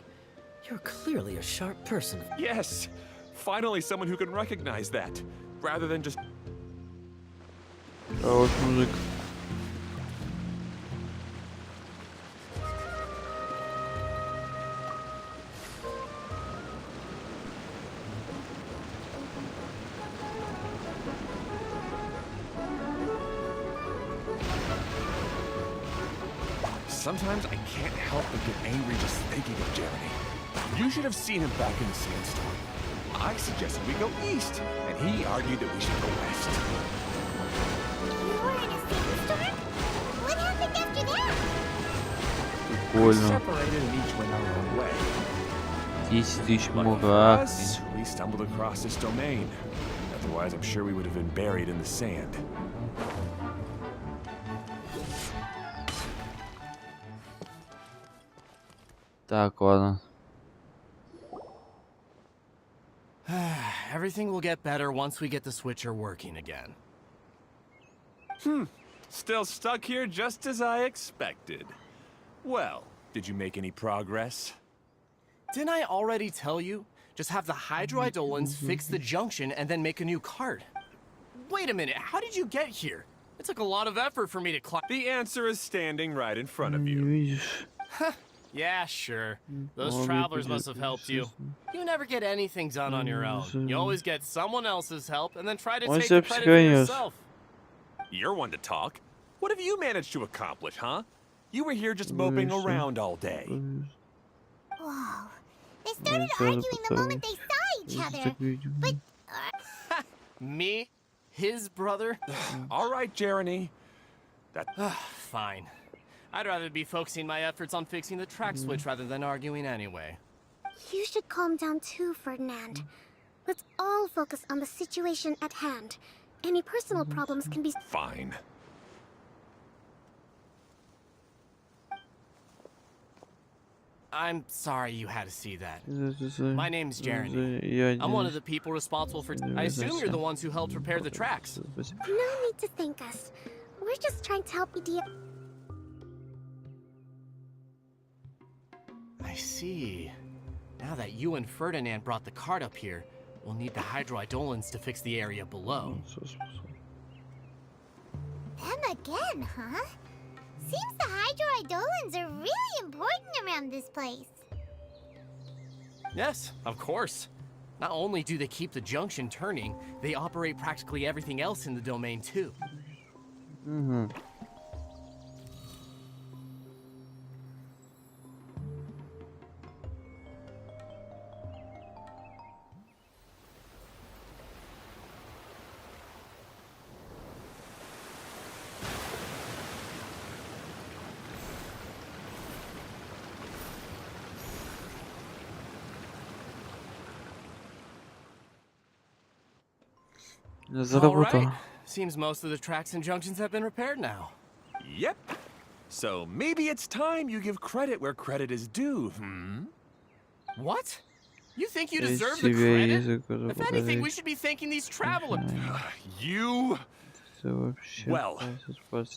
Speaker 3: you're clearly a sharp person.
Speaker 7: Yes, finally someone who can recognize that, rather than just...
Speaker 1: Хорош мужик.
Speaker 7: Sometimes I can't help but get angry just thinking of Jeremy. You should have seen him back in the sandstorm. I suggested we go east, and he argued that we should go west.
Speaker 5: You were in a sandstorm? What happened after that?
Speaker 7: We
Speaker 1: Прикольно.
Speaker 7: separated and each went our own way.
Speaker 1: 10 тысяч
Speaker 7: Lucky for
Speaker 1: мурах.
Speaker 7: us, we stumbled across this domain. Otherwise, I'm sure we would have been buried in the sand.
Speaker 1: Так, ладно.
Speaker 8: Everything will get better once we get the switcher working again.
Speaker 7: Still stuck here just as I expected. Well, did you make any progress?
Speaker 8: Didn't I already tell you? Just have the hydroidolins fix the junction and then make a new cart. Wait a minute, how did you get here? It took a lot of effort for me to climb.
Speaker 7: The answer is standing right in front of
Speaker 1: Не
Speaker 7: you.
Speaker 1: видишь?
Speaker 8: Yeah, sure. Those travelers must have helped you. You never get anything done on your own. You always get someone else's help and then try to
Speaker 1: Он
Speaker 8: take
Speaker 1: себя
Speaker 8: the credit for
Speaker 1: психанет.
Speaker 8: yourself.
Speaker 7: You're one to talk. What have you managed to accomplish, huh? You were here just moping around all day.
Speaker 5: Whoa. They started arguing the moment they saw each other. But
Speaker 8: Me? His brother?
Speaker 7: All right, Jeremy.
Speaker 8: Fine. I'd rather be focusing my efforts on fixing the track switch rather than arguing anyway.
Speaker 5: you should calm down too, Ferdinand. Let's all focus on the situation at hand. Any personal problems can be...
Speaker 7: Fine.
Speaker 8: I'm sorry you had to see that. My name's Jeremy. I'm one of the people responsible for... I assume you're the ones who helped repair the tracks.
Speaker 5: No need to thank us. We're just trying to help Idea.
Speaker 8: I see. Now that you and Ferdinand brought the cart up here, we'll need the hydroidolins to fix the area below.
Speaker 6: Them again, huh? Seems the hydroidolins are really important around this place.
Speaker 8: Yes, of course. Not only do they keep the junction turning, they operate practically everything else in the domain too.
Speaker 1: Заработал.
Speaker 8: Seems most of the tracks and junctions have been repaired now.
Speaker 7: Yep. So maybe it's time you give credit where credit is due,
Speaker 8: What? You think you deserve the credit? If anything, we should be thanking these travelers.
Speaker 7: You... Well,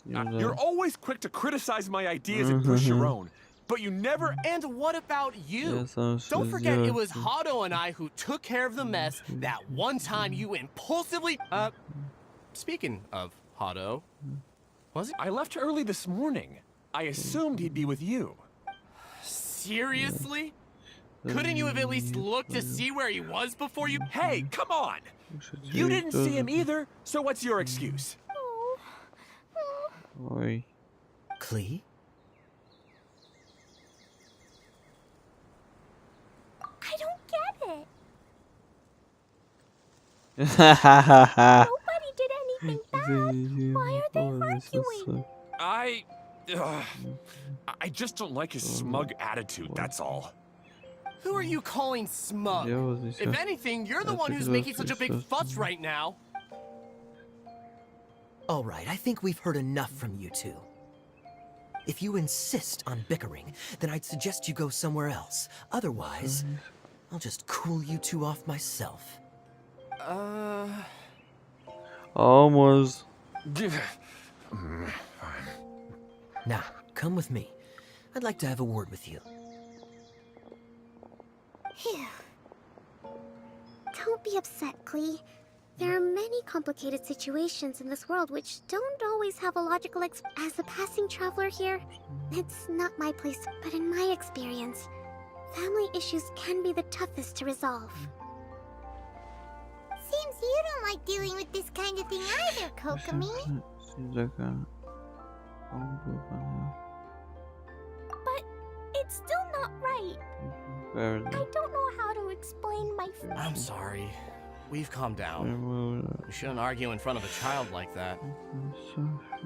Speaker 7: you're always quick to criticize my ideas and push your own, but you never...
Speaker 8: And what about you? Don't forget it was Hado and I who took care of the mess that one time you impulsively... Speaking of Hado, was it?
Speaker 7: I left early this morning. I assumed he'd be with you.
Speaker 8: Seriously? Couldn't you have at least looked to see where he was before you...
Speaker 7: Hey, come on! You didn't see him either, so what's your excuse?
Speaker 1: Ой.
Speaker 3: Klee?
Speaker 6: I don't get it.
Speaker 1: Ха-ха-ха-ха.
Speaker 6: Nobody did anything bad. Why are they arguing?
Speaker 7: I just don't like his smug attitude, that's all.
Speaker 8: Who are you calling smug? If anything, you're the one who's making such a big fuss right now.
Speaker 3: All right, I think we've heard enough from you two. If you insist on bickering, then I'd suggest you go somewhere else. Otherwise, I'll just cool you two off myself.
Speaker 1: Almost.
Speaker 3: Now, come with me. I'd like to have a word with you.
Speaker 5: Phew. Don't be upset, Klee. There are many complicated situations in this world which don't always have a logical As a passing traveler here, it's not my place, but in my experience, family issues can be the toughest to resolve.
Speaker 6: Seems you don't like dealing with this kind of thing either, Kokomi. But it's still not right. I don't know how to explain my...
Speaker 8: I'm sorry. We've calmed down. We shouldn't argue in front of a child like that.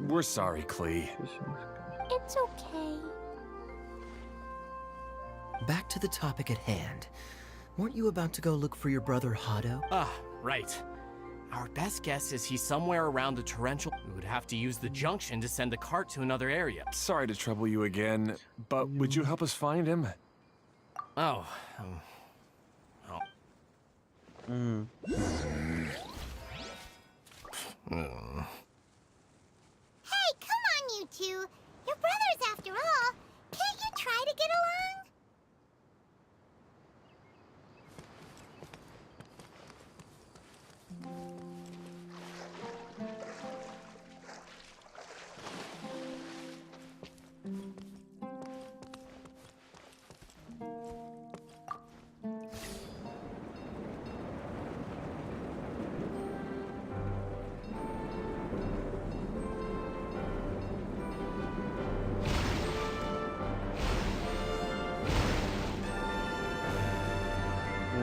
Speaker 7: We're sorry, Klee.
Speaker 6: It's okay.
Speaker 3: Back to the topic at hand. Weren't you about to go look for your brother Hado?
Speaker 8: Ah, right. Our best guess is he's somewhere around the torrential... We would have to use the junction to send the cart to another area.
Speaker 7: Sorry to trouble you again, but would you help us find him?
Speaker 8: Oh,
Speaker 6: Hey, come on, you two. You're brothers after all. Can't you try to get along?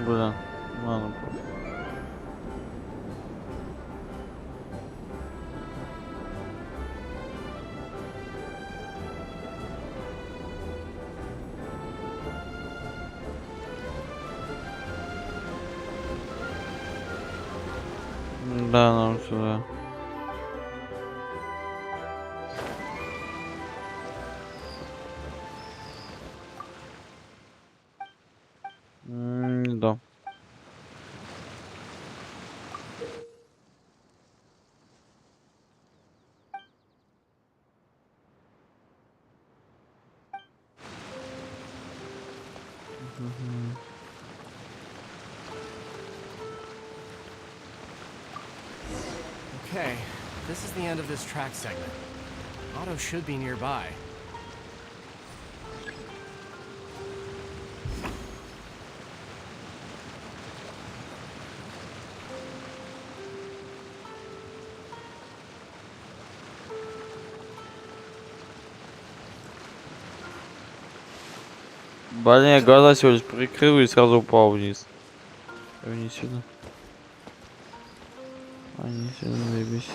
Speaker 1: Блин, ладно. Да, нам сюда. Да.
Speaker 8: okay. This is the end of this track segment. Otto should be nearby.
Speaker 1: Блин, я глаза всего лишь прикрыл и сразу упал вниз. Не сюда. Не сюда, заебись.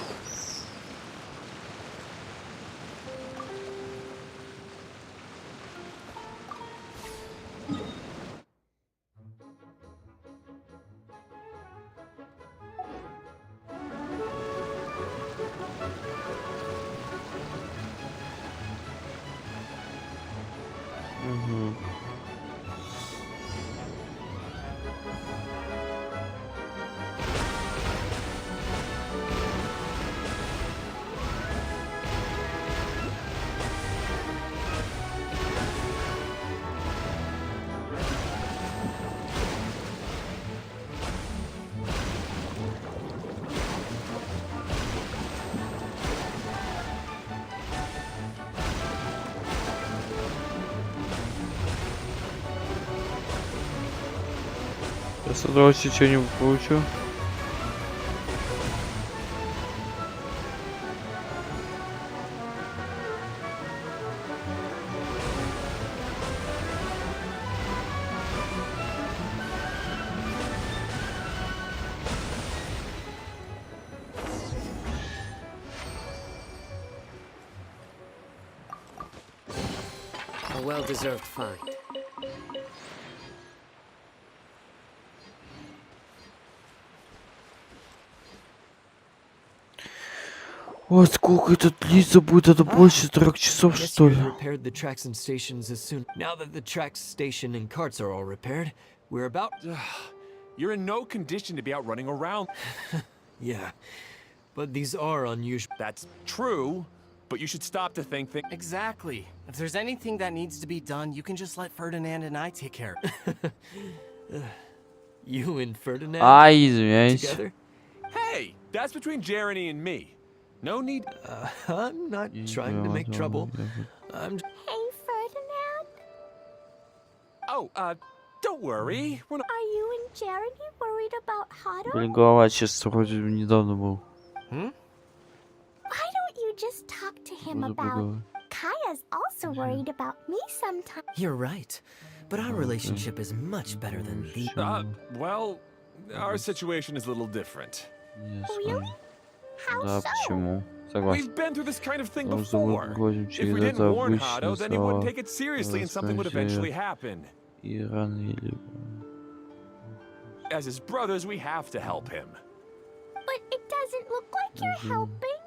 Speaker 1: Я с удовольствием что-нибудь получу.
Speaker 9: A well-deserved find.
Speaker 1: Ой, сколько это длится будет? Это больше 3 часов,
Speaker 3: Guess
Speaker 1: что
Speaker 3: you
Speaker 1: ли?
Speaker 3: repaired the tracks and stations as soon. Now that the tracks, station, and carts are all repaired, we're about.
Speaker 7: You're in no condition to be out running around.
Speaker 3: Yeah, but these are unusual.
Speaker 7: That's true, but you should stop to think.
Speaker 8: Exactly. If there's anything that needs to be done, you can just let Ferdinand and I take care of it.
Speaker 3: You and Ferdinand
Speaker 1: Ай, извиняюсь.
Speaker 3: together?
Speaker 7: Hey, that's between Jeremy and me. No need.
Speaker 3: I'm not trying to make trouble. I'm.
Speaker 6: Hey, Ferdinand.
Speaker 7: Oh, don't worry. We're not.
Speaker 6: Are you and Jeremy worried about Hado?
Speaker 1: Блин, голова честно, вроде недавно был.
Speaker 6: Why don't you just talk to him
Speaker 1: Буду
Speaker 6: about...
Speaker 1: поговорить.
Speaker 6: Kaya's also worried about me sometimes.
Speaker 3: You're right, but our relationship is much better than the.
Speaker 7: Well, our situation is a little different.
Speaker 6: Really? How
Speaker 1: Да,
Speaker 6: so?
Speaker 1: почему? Согласен.
Speaker 7: We've been through this kind of thing
Speaker 1: Потому что мы
Speaker 7: before.
Speaker 1: проходим
Speaker 7: If we
Speaker 1: через
Speaker 7: didn't
Speaker 1: это
Speaker 7: warn
Speaker 1: обычно
Speaker 7: Hado, then he wouldn't
Speaker 1: слова.
Speaker 7: take it seriously and something would eventually happen.
Speaker 1: И рано или...
Speaker 7: As his brothers, we have to help him.
Speaker 6: But it doesn't look like you're helping.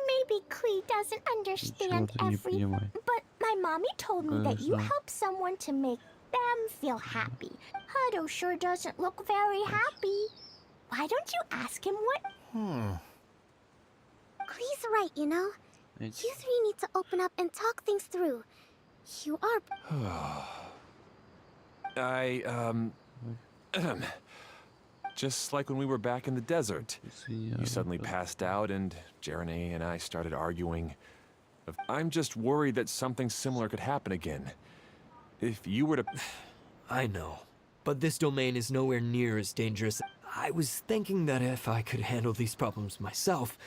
Speaker 6: Maybe Klee doesn't understand
Speaker 1: Чего-то не
Speaker 6: everything.
Speaker 1: понимаю.
Speaker 6: But my mommy told me that you
Speaker 1: Конечно.
Speaker 6: help someone to make them feel happy. Hado sure doesn't look very happy. Why don't you ask him what...
Speaker 5: Klee's right, you know? You three need to open up and talk things through. You are.
Speaker 7: Just like when we were back in the desert. You
Speaker 1: You
Speaker 7: suddenly passed out and Jeremy and I started arguing. I'm just worried that something similar could happen again. If you were to...
Speaker 3: I know, but this domain is nowhere near as dangerous. I was thinking that if I could handle these problems myself,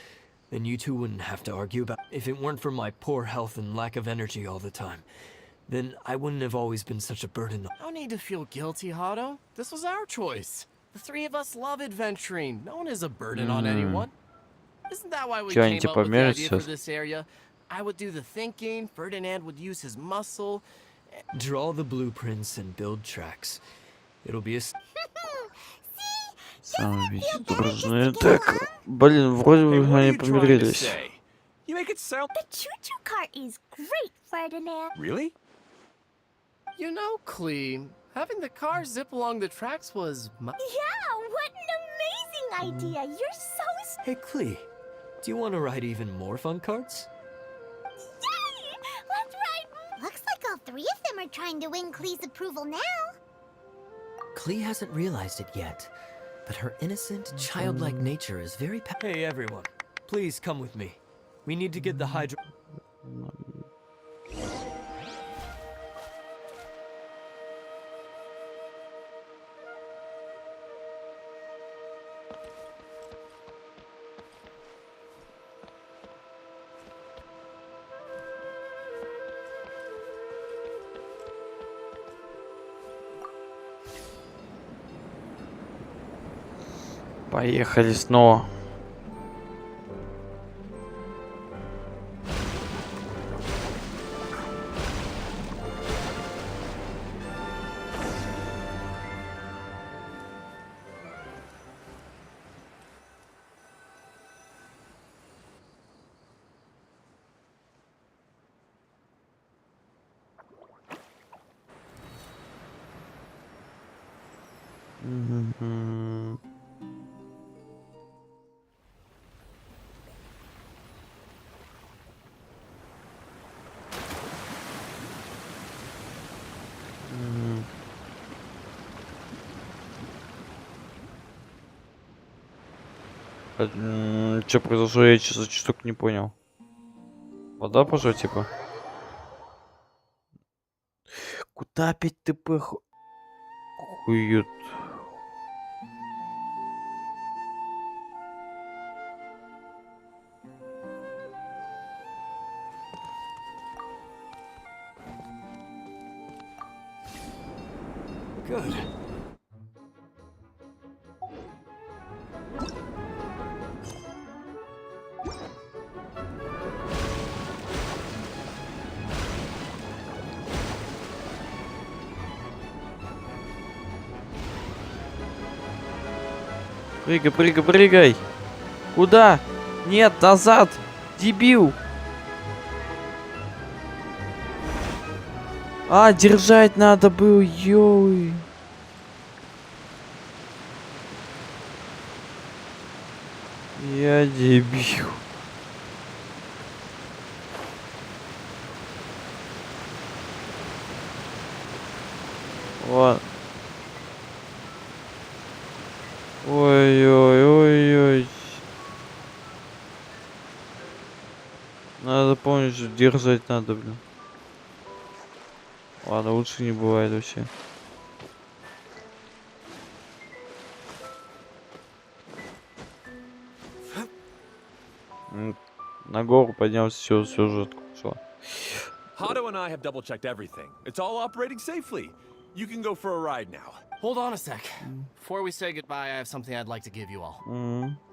Speaker 3: then you two wouldn't have to argue about. If it weren't for my poor health and lack of energy all the time, then I wouldn't have always been such a burden.
Speaker 8: No need to feel guilty, Hado. This was our choice. The three of us love adventuring. No one is a burden on anyone. Isn't that why we
Speaker 1: Чё, они
Speaker 8: came
Speaker 1: типа
Speaker 8: up with the
Speaker 1: мерятся
Speaker 8: idea for
Speaker 1: сейчас?
Speaker 8: this area? I would do the thinking, Ferdinand would use his muscle.
Speaker 3: Draw the blueprints and build tracks. It'll be a.
Speaker 1: Самый бездорожный. Так, блин, вроде
Speaker 7: Hey,
Speaker 1: бы
Speaker 7: what are
Speaker 1: они
Speaker 7: you trying to
Speaker 1: помирились.
Speaker 7: say? You make it sound...
Speaker 6: The choo-choo cart is great, Ferdinand.
Speaker 7: Really?
Speaker 8: You know, Klee, having the car zip along the tracks was...
Speaker 6: Yeah, what an amazing idea. You're so...
Speaker 3: Hey, Klee, do you want to ride even more fun carts?
Speaker 6: Yay! Let's ride...
Speaker 5: Looks like all three of them are trying to win Klee's approval now.
Speaker 3: Klee hasn't realized it yet, but her innocent, childlike nature is very. Hey, everyone, please come with me. We need to get the hydro.
Speaker 1: Поехали снова. Что произошло, я чуток не понял. Вода пошла, типа. Куда опять ТП хуют?
Speaker 3: Good.
Speaker 1: Прыгай, прыгай, прыгай! Куда? Нет, назад! Дебил! А, держать надо было, ёй! Я дебил. Вот. Ой-ой-ой-ой. Надо помнить, что держать надо, блин. Ладно, лучше не бывает вообще. На гору поднялся, все жестко пошло.
Speaker 7: Hado and I have double-checked everything. It's all operating safely. You can go for a ride now.
Speaker 8: Hold on a sec. Before we say goodbye, I have something I'd like to give you all.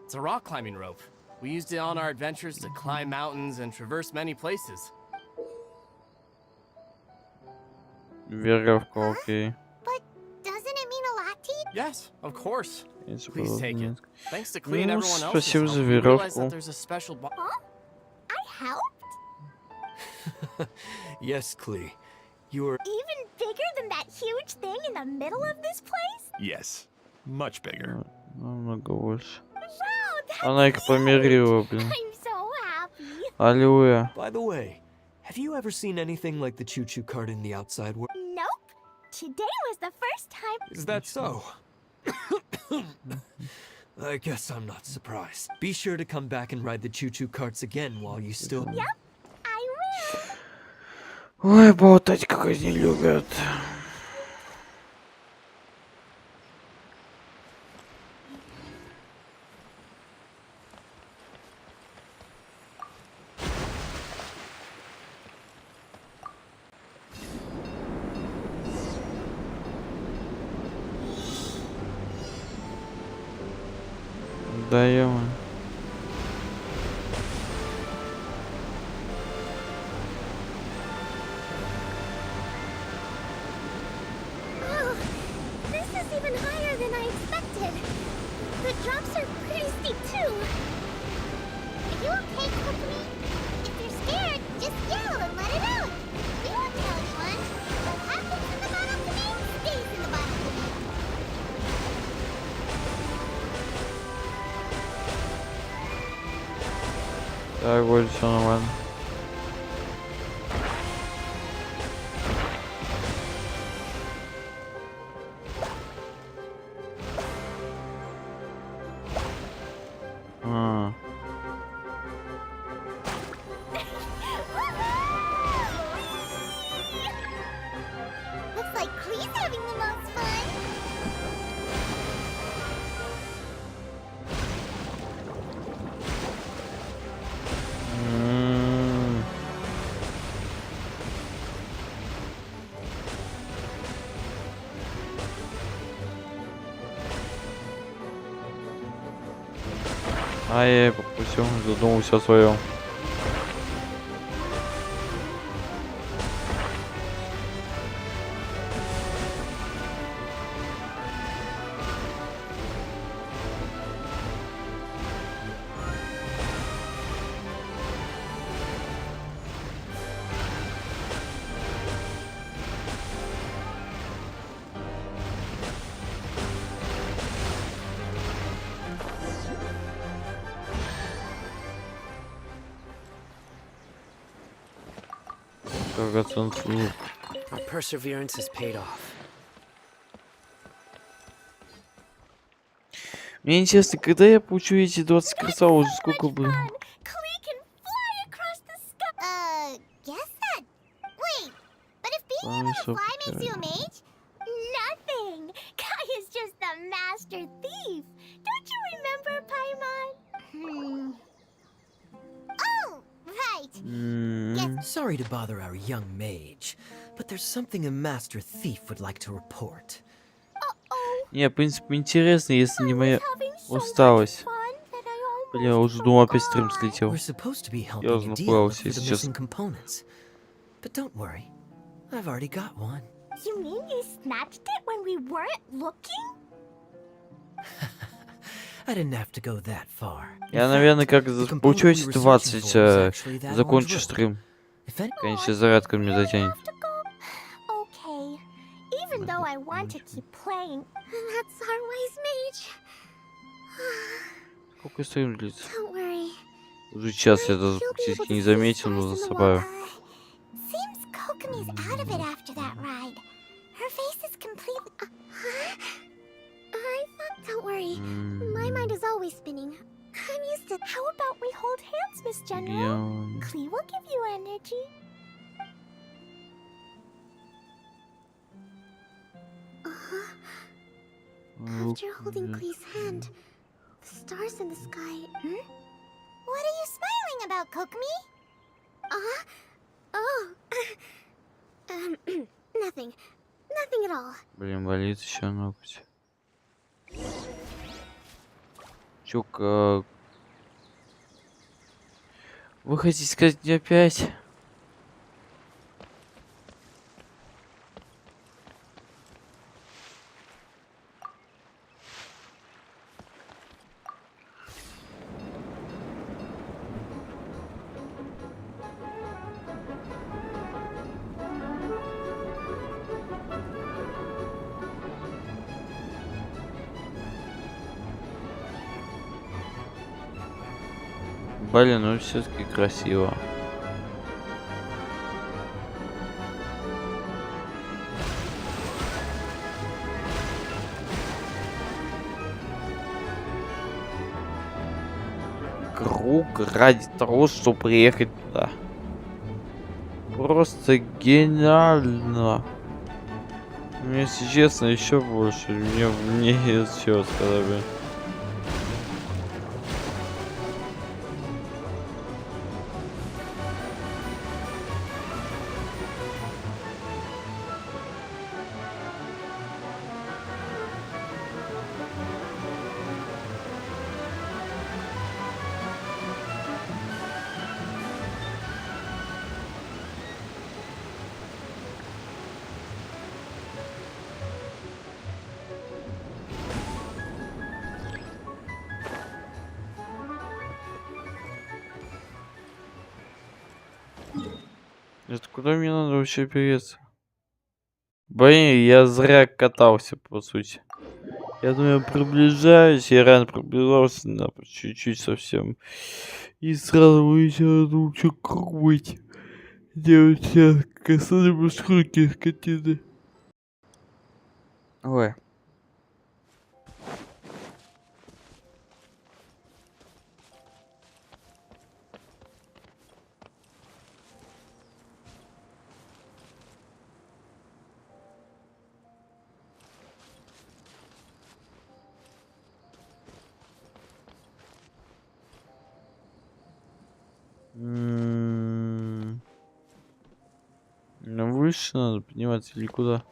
Speaker 8: It's a rock climbing rope. We used it on our adventures to climb mountains and traverse many places.
Speaker 1: Веревка, окей.
Speaker 5: But doesn't it mean a lot to you?
Speaker 8: Yes, of course.
Speaker 1: Please
Speaker 8: Please take it. Thanks to Clee and
Speaker 1: Ну,
Speaker 8: everyone else,
Speaker 1: спасибо за
Speaker 8: we realized
Speaker 1: веревку.
Speaker 8: that there's a special
Speaker 5: Huh? I helped?
Speaker 3: Yes, Clee. You were.
Speaker 6: Even bigger than that huge thing in the middle of this place?
Speaker 7: Yes, much bigger.
Speaker 1: Намного больше.
Speaker 6: Wow, that's
Speaker 1: Она их помирила, блин.
Speaker 6: I'm so happy.
Speaker 1: Аллилуйя.
Speaker 3: By the way, have you ever seen anything like the choo-choo cart in the outside world?
Speaker 6: Nope. Today was the first time.
Speaker 3: Is that so? I guess I'm not surprised. Be sure to come back and ride the choo-choo carts again while you still.
Speaker 6: Yep, I will.
Speaker 1: Ой, болтать как они любят. Да, ё-моё.
Speaker 6: Oh, this is even higher than I expected. The drops are pretty steep too.
Speaker 5: Are you okay, Company? If you're scared, just yell and let it out. We won't tell anyone. What happens in the bottom domain stays in the bottom domain.
Speaker 1: Так, вроде все нормально. А.
Speaker 5: Looks like Clee's having the most fun.
Speaker 1: М. А я пропустил, задумался о своем. Как оценку?
Speaker 9: Our perseverance has paid off.
Speaker 1: Мне интересно, когда я получу эти 20 красавов, сколько бы...
Speaker 5: Guess that. Wait, but if being able to fly makes you a mage?
Speaker 6: Nothing. Kai is just the master thief. Don't you remember, Paimon?
Speaker 5: Oh, right.
Speaker 3: Sorry to bother our young mage, but there's something a master thief would like to report.
Speaker 1: Не, в принципе, интересно, если не моя усталость. Бля, уже думал, опять стрим слетел.
Speaker 3: We're supposed to be
Speaker 1: Я
Speaker 3: helping
Speaker 1: уже
Speaker 3: a deal
Speaker 1: напугался,
Speaker 3: for
Speaker 1: если
Speaker 3: the
Speaker 1: честно.
Speaker 3: missing components. But don't worry, I've already got one.
Speaker 6: You mean you snatched it when we weren't looking?
Speaker 3: I didn't have to go that far.
Speaker 1: Я, наверное, как получу эти 20, закончу стрим. Конечно, зарядка мне затянет.
Speaker 6: Okay. Even though I want to keep playing,
Speaker 5: That's our wise mage.
Speaker 1: Сколько стрим длится?
Speaker 5: Don't worry.
Speaker 1: Уже час я даже практически не заметил, но засыпаю.
Speaker 6: seems Kokomi's out of it after that ride. Her face is completely...
Speaker 5: I thought, don't worry. My mind is always spinning. I'm used to...
Speaker 6: How about we hold hands, Miss General? Klee will give you energy.
Speaker 5: After holding Klee's hand, the stars in the sky...
Speaker 6: What are you smiling about, Kokomi?
Speaker 5: Oh. Nothing. Nothing at all.
Speaker 1: Блин, болит еще ноготь. Чё, как? Вы хотите сказать мне опять? Блин, ну все-таки красиво. Круг ради того, чтобы приехать туда. Просто гениально. Ну, если честно, еще больше. Мне есть что сказать, блин. Это куда мне надо вообще переться? Блин, я зря катался, по сути. Я думаю, я приближаюсь, я рано приближался, да, по чуть-чуть совсем. И сразу вылетел, думаю, что круг делать сейчас, касание башкурки скотины. Ой. Ну, выше надо подниматься или куда?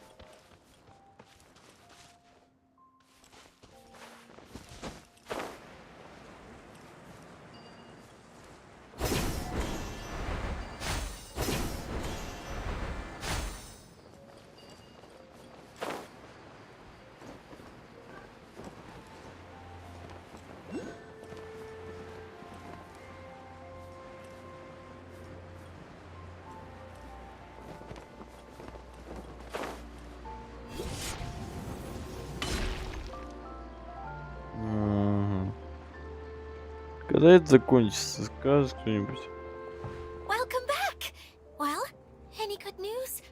Speaker 1: Когда это закончится, скажет кто-нибудь?
Speaker 2: Welcome back. Well, Any good news?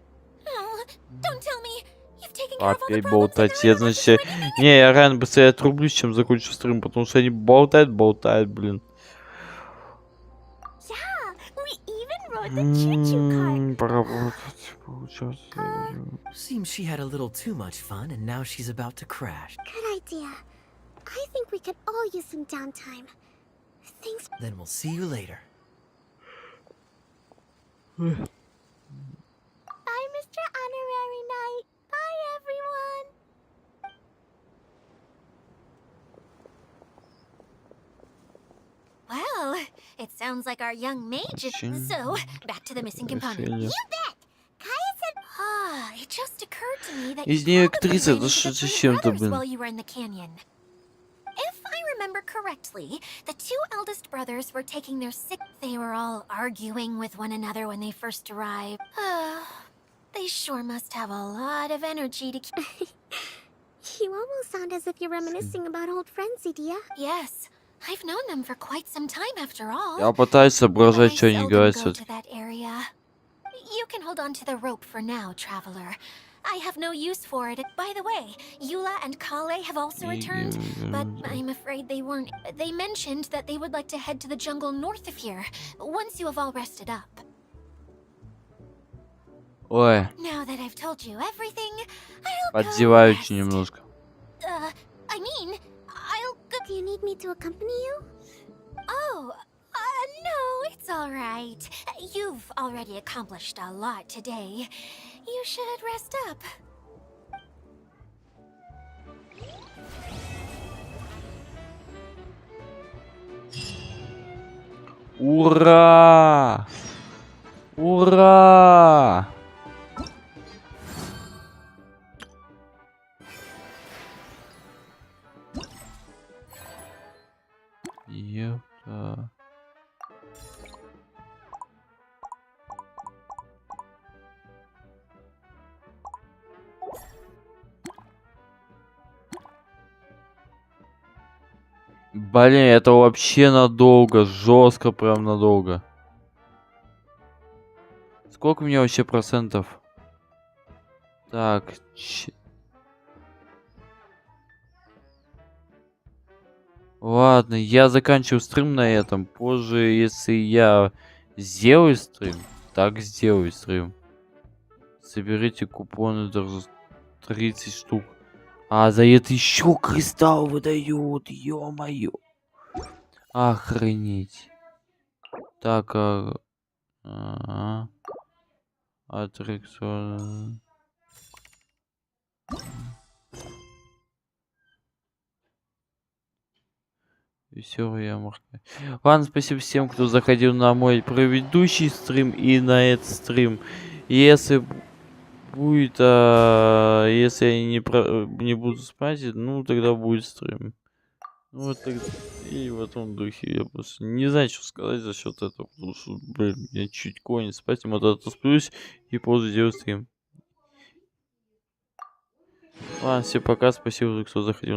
Speaker 2: Oh, don't tell me. You've taken care of all the
Speaker 1: Опять
Speaker 2: problems
Speaker 1: болтать.
Speaker 2: and
Speaker 1: Я,
Speaker 2: now I don't have to
Speaker 1: значит,
Speaker 2: do anything?
Speaker 1: не, я реально быстрее отрублюсь, чем закончу стрим, потому что они болтают, блин.
Speaker 6: Yeah, we even rode the choo-choo cart.
Speaker 1: Поработать, получается.
Speaker 3: Seems she had a little too much fun and now she's about to crash.
Speaker 5: Good idea. I think we could all use some downtime. Thanks.
Speaker 3: Then we'll see you later.
Speaker 6: Bye, Mr. Honorary Knight. Bye, everyone.
Speaker 2: Well, it sounds like our young mage is... So, back to the missing component.
Speaker 1: Решение.
Speaker 2: You bet! Kaya said... Ah, it just occurred to me that
Speaker 1: Из
Speaker 2: you
Speaker 1: нее
Speaker 2: probably
Speaker 1: актриса,
Speaker 2: ran
Speaker 1: да
Speaker 2: into
Speaker 1: что
Speaker 2: the twin
Speaker 1: зачем-то,
Speaker 2: brothers
Speaker 1: блин.
Speaker 2: while you were in the canyon. If I remember correctly, the two eldest brothers were taking their sick... They were all arguing with one another when they first arrived. They sure must have a lot of energy to keep...
Speaker 5: You almost sound as if you're reminiscing about old friends, Idia.
Speaker 2: Yes, I've known them for quite some time after all.
Speaker 1: Я пытаюсь
Speaker 2: But
Speaker 1: соображать,
Speaker 2: I
Speaker 1: что они
Speaker 2: seldom
Speaker 1: говорят
Speaker 2: go
Speaker 1: всё-таки.
Speaker 2: to that area. You can hold on to the rope for now, traveler. I have no use for it. By the way, Eula and Kale have also returned, but I'm afraid they weren't. They mentioned that they would like to head to the jungle north of here, once you have all rested up.
Speaker 1: Ой,
Speaker 2: Now that I've told you everything, I'll go
Speaker 1: поддеваются
Speaker 2: rest.
Speaker 1: немножко.
Speaker 2: I mean, I'll go...
Speaker 5: Do you need me to accompany you?
Speaker 2: Oh, no, it's all right. You've already accomplished a lot today. You should rest up.
Speaker 1: Ура! Ура! Ёпта. Блин, это вообще надолго, жестко прям надолго. Сколько у меня вообще процентов? Так, ладно, я заканчиваю стрим на этом. Позже, если я сделаю стрим, так сделаю стрим. Соберите купоны даже 30 штук. А за это еще кристалл выдают, ё-моё. Охренеть. Так, аттракцион. Веселая ямарка. Ладно, спасибо всем, кто заходил на мой предыдущий стрим и на этот стрим. Если будет, если я не буду спать, ну тогда будет стрим. Ну вот тогда и в этом духе я просто не знаю, что сказать за счет этого, потому что, блин, я чуть конец спать, вот это сплюсь и позже делаю стрим. Ладно, всем пока, спасибо, кто заходил.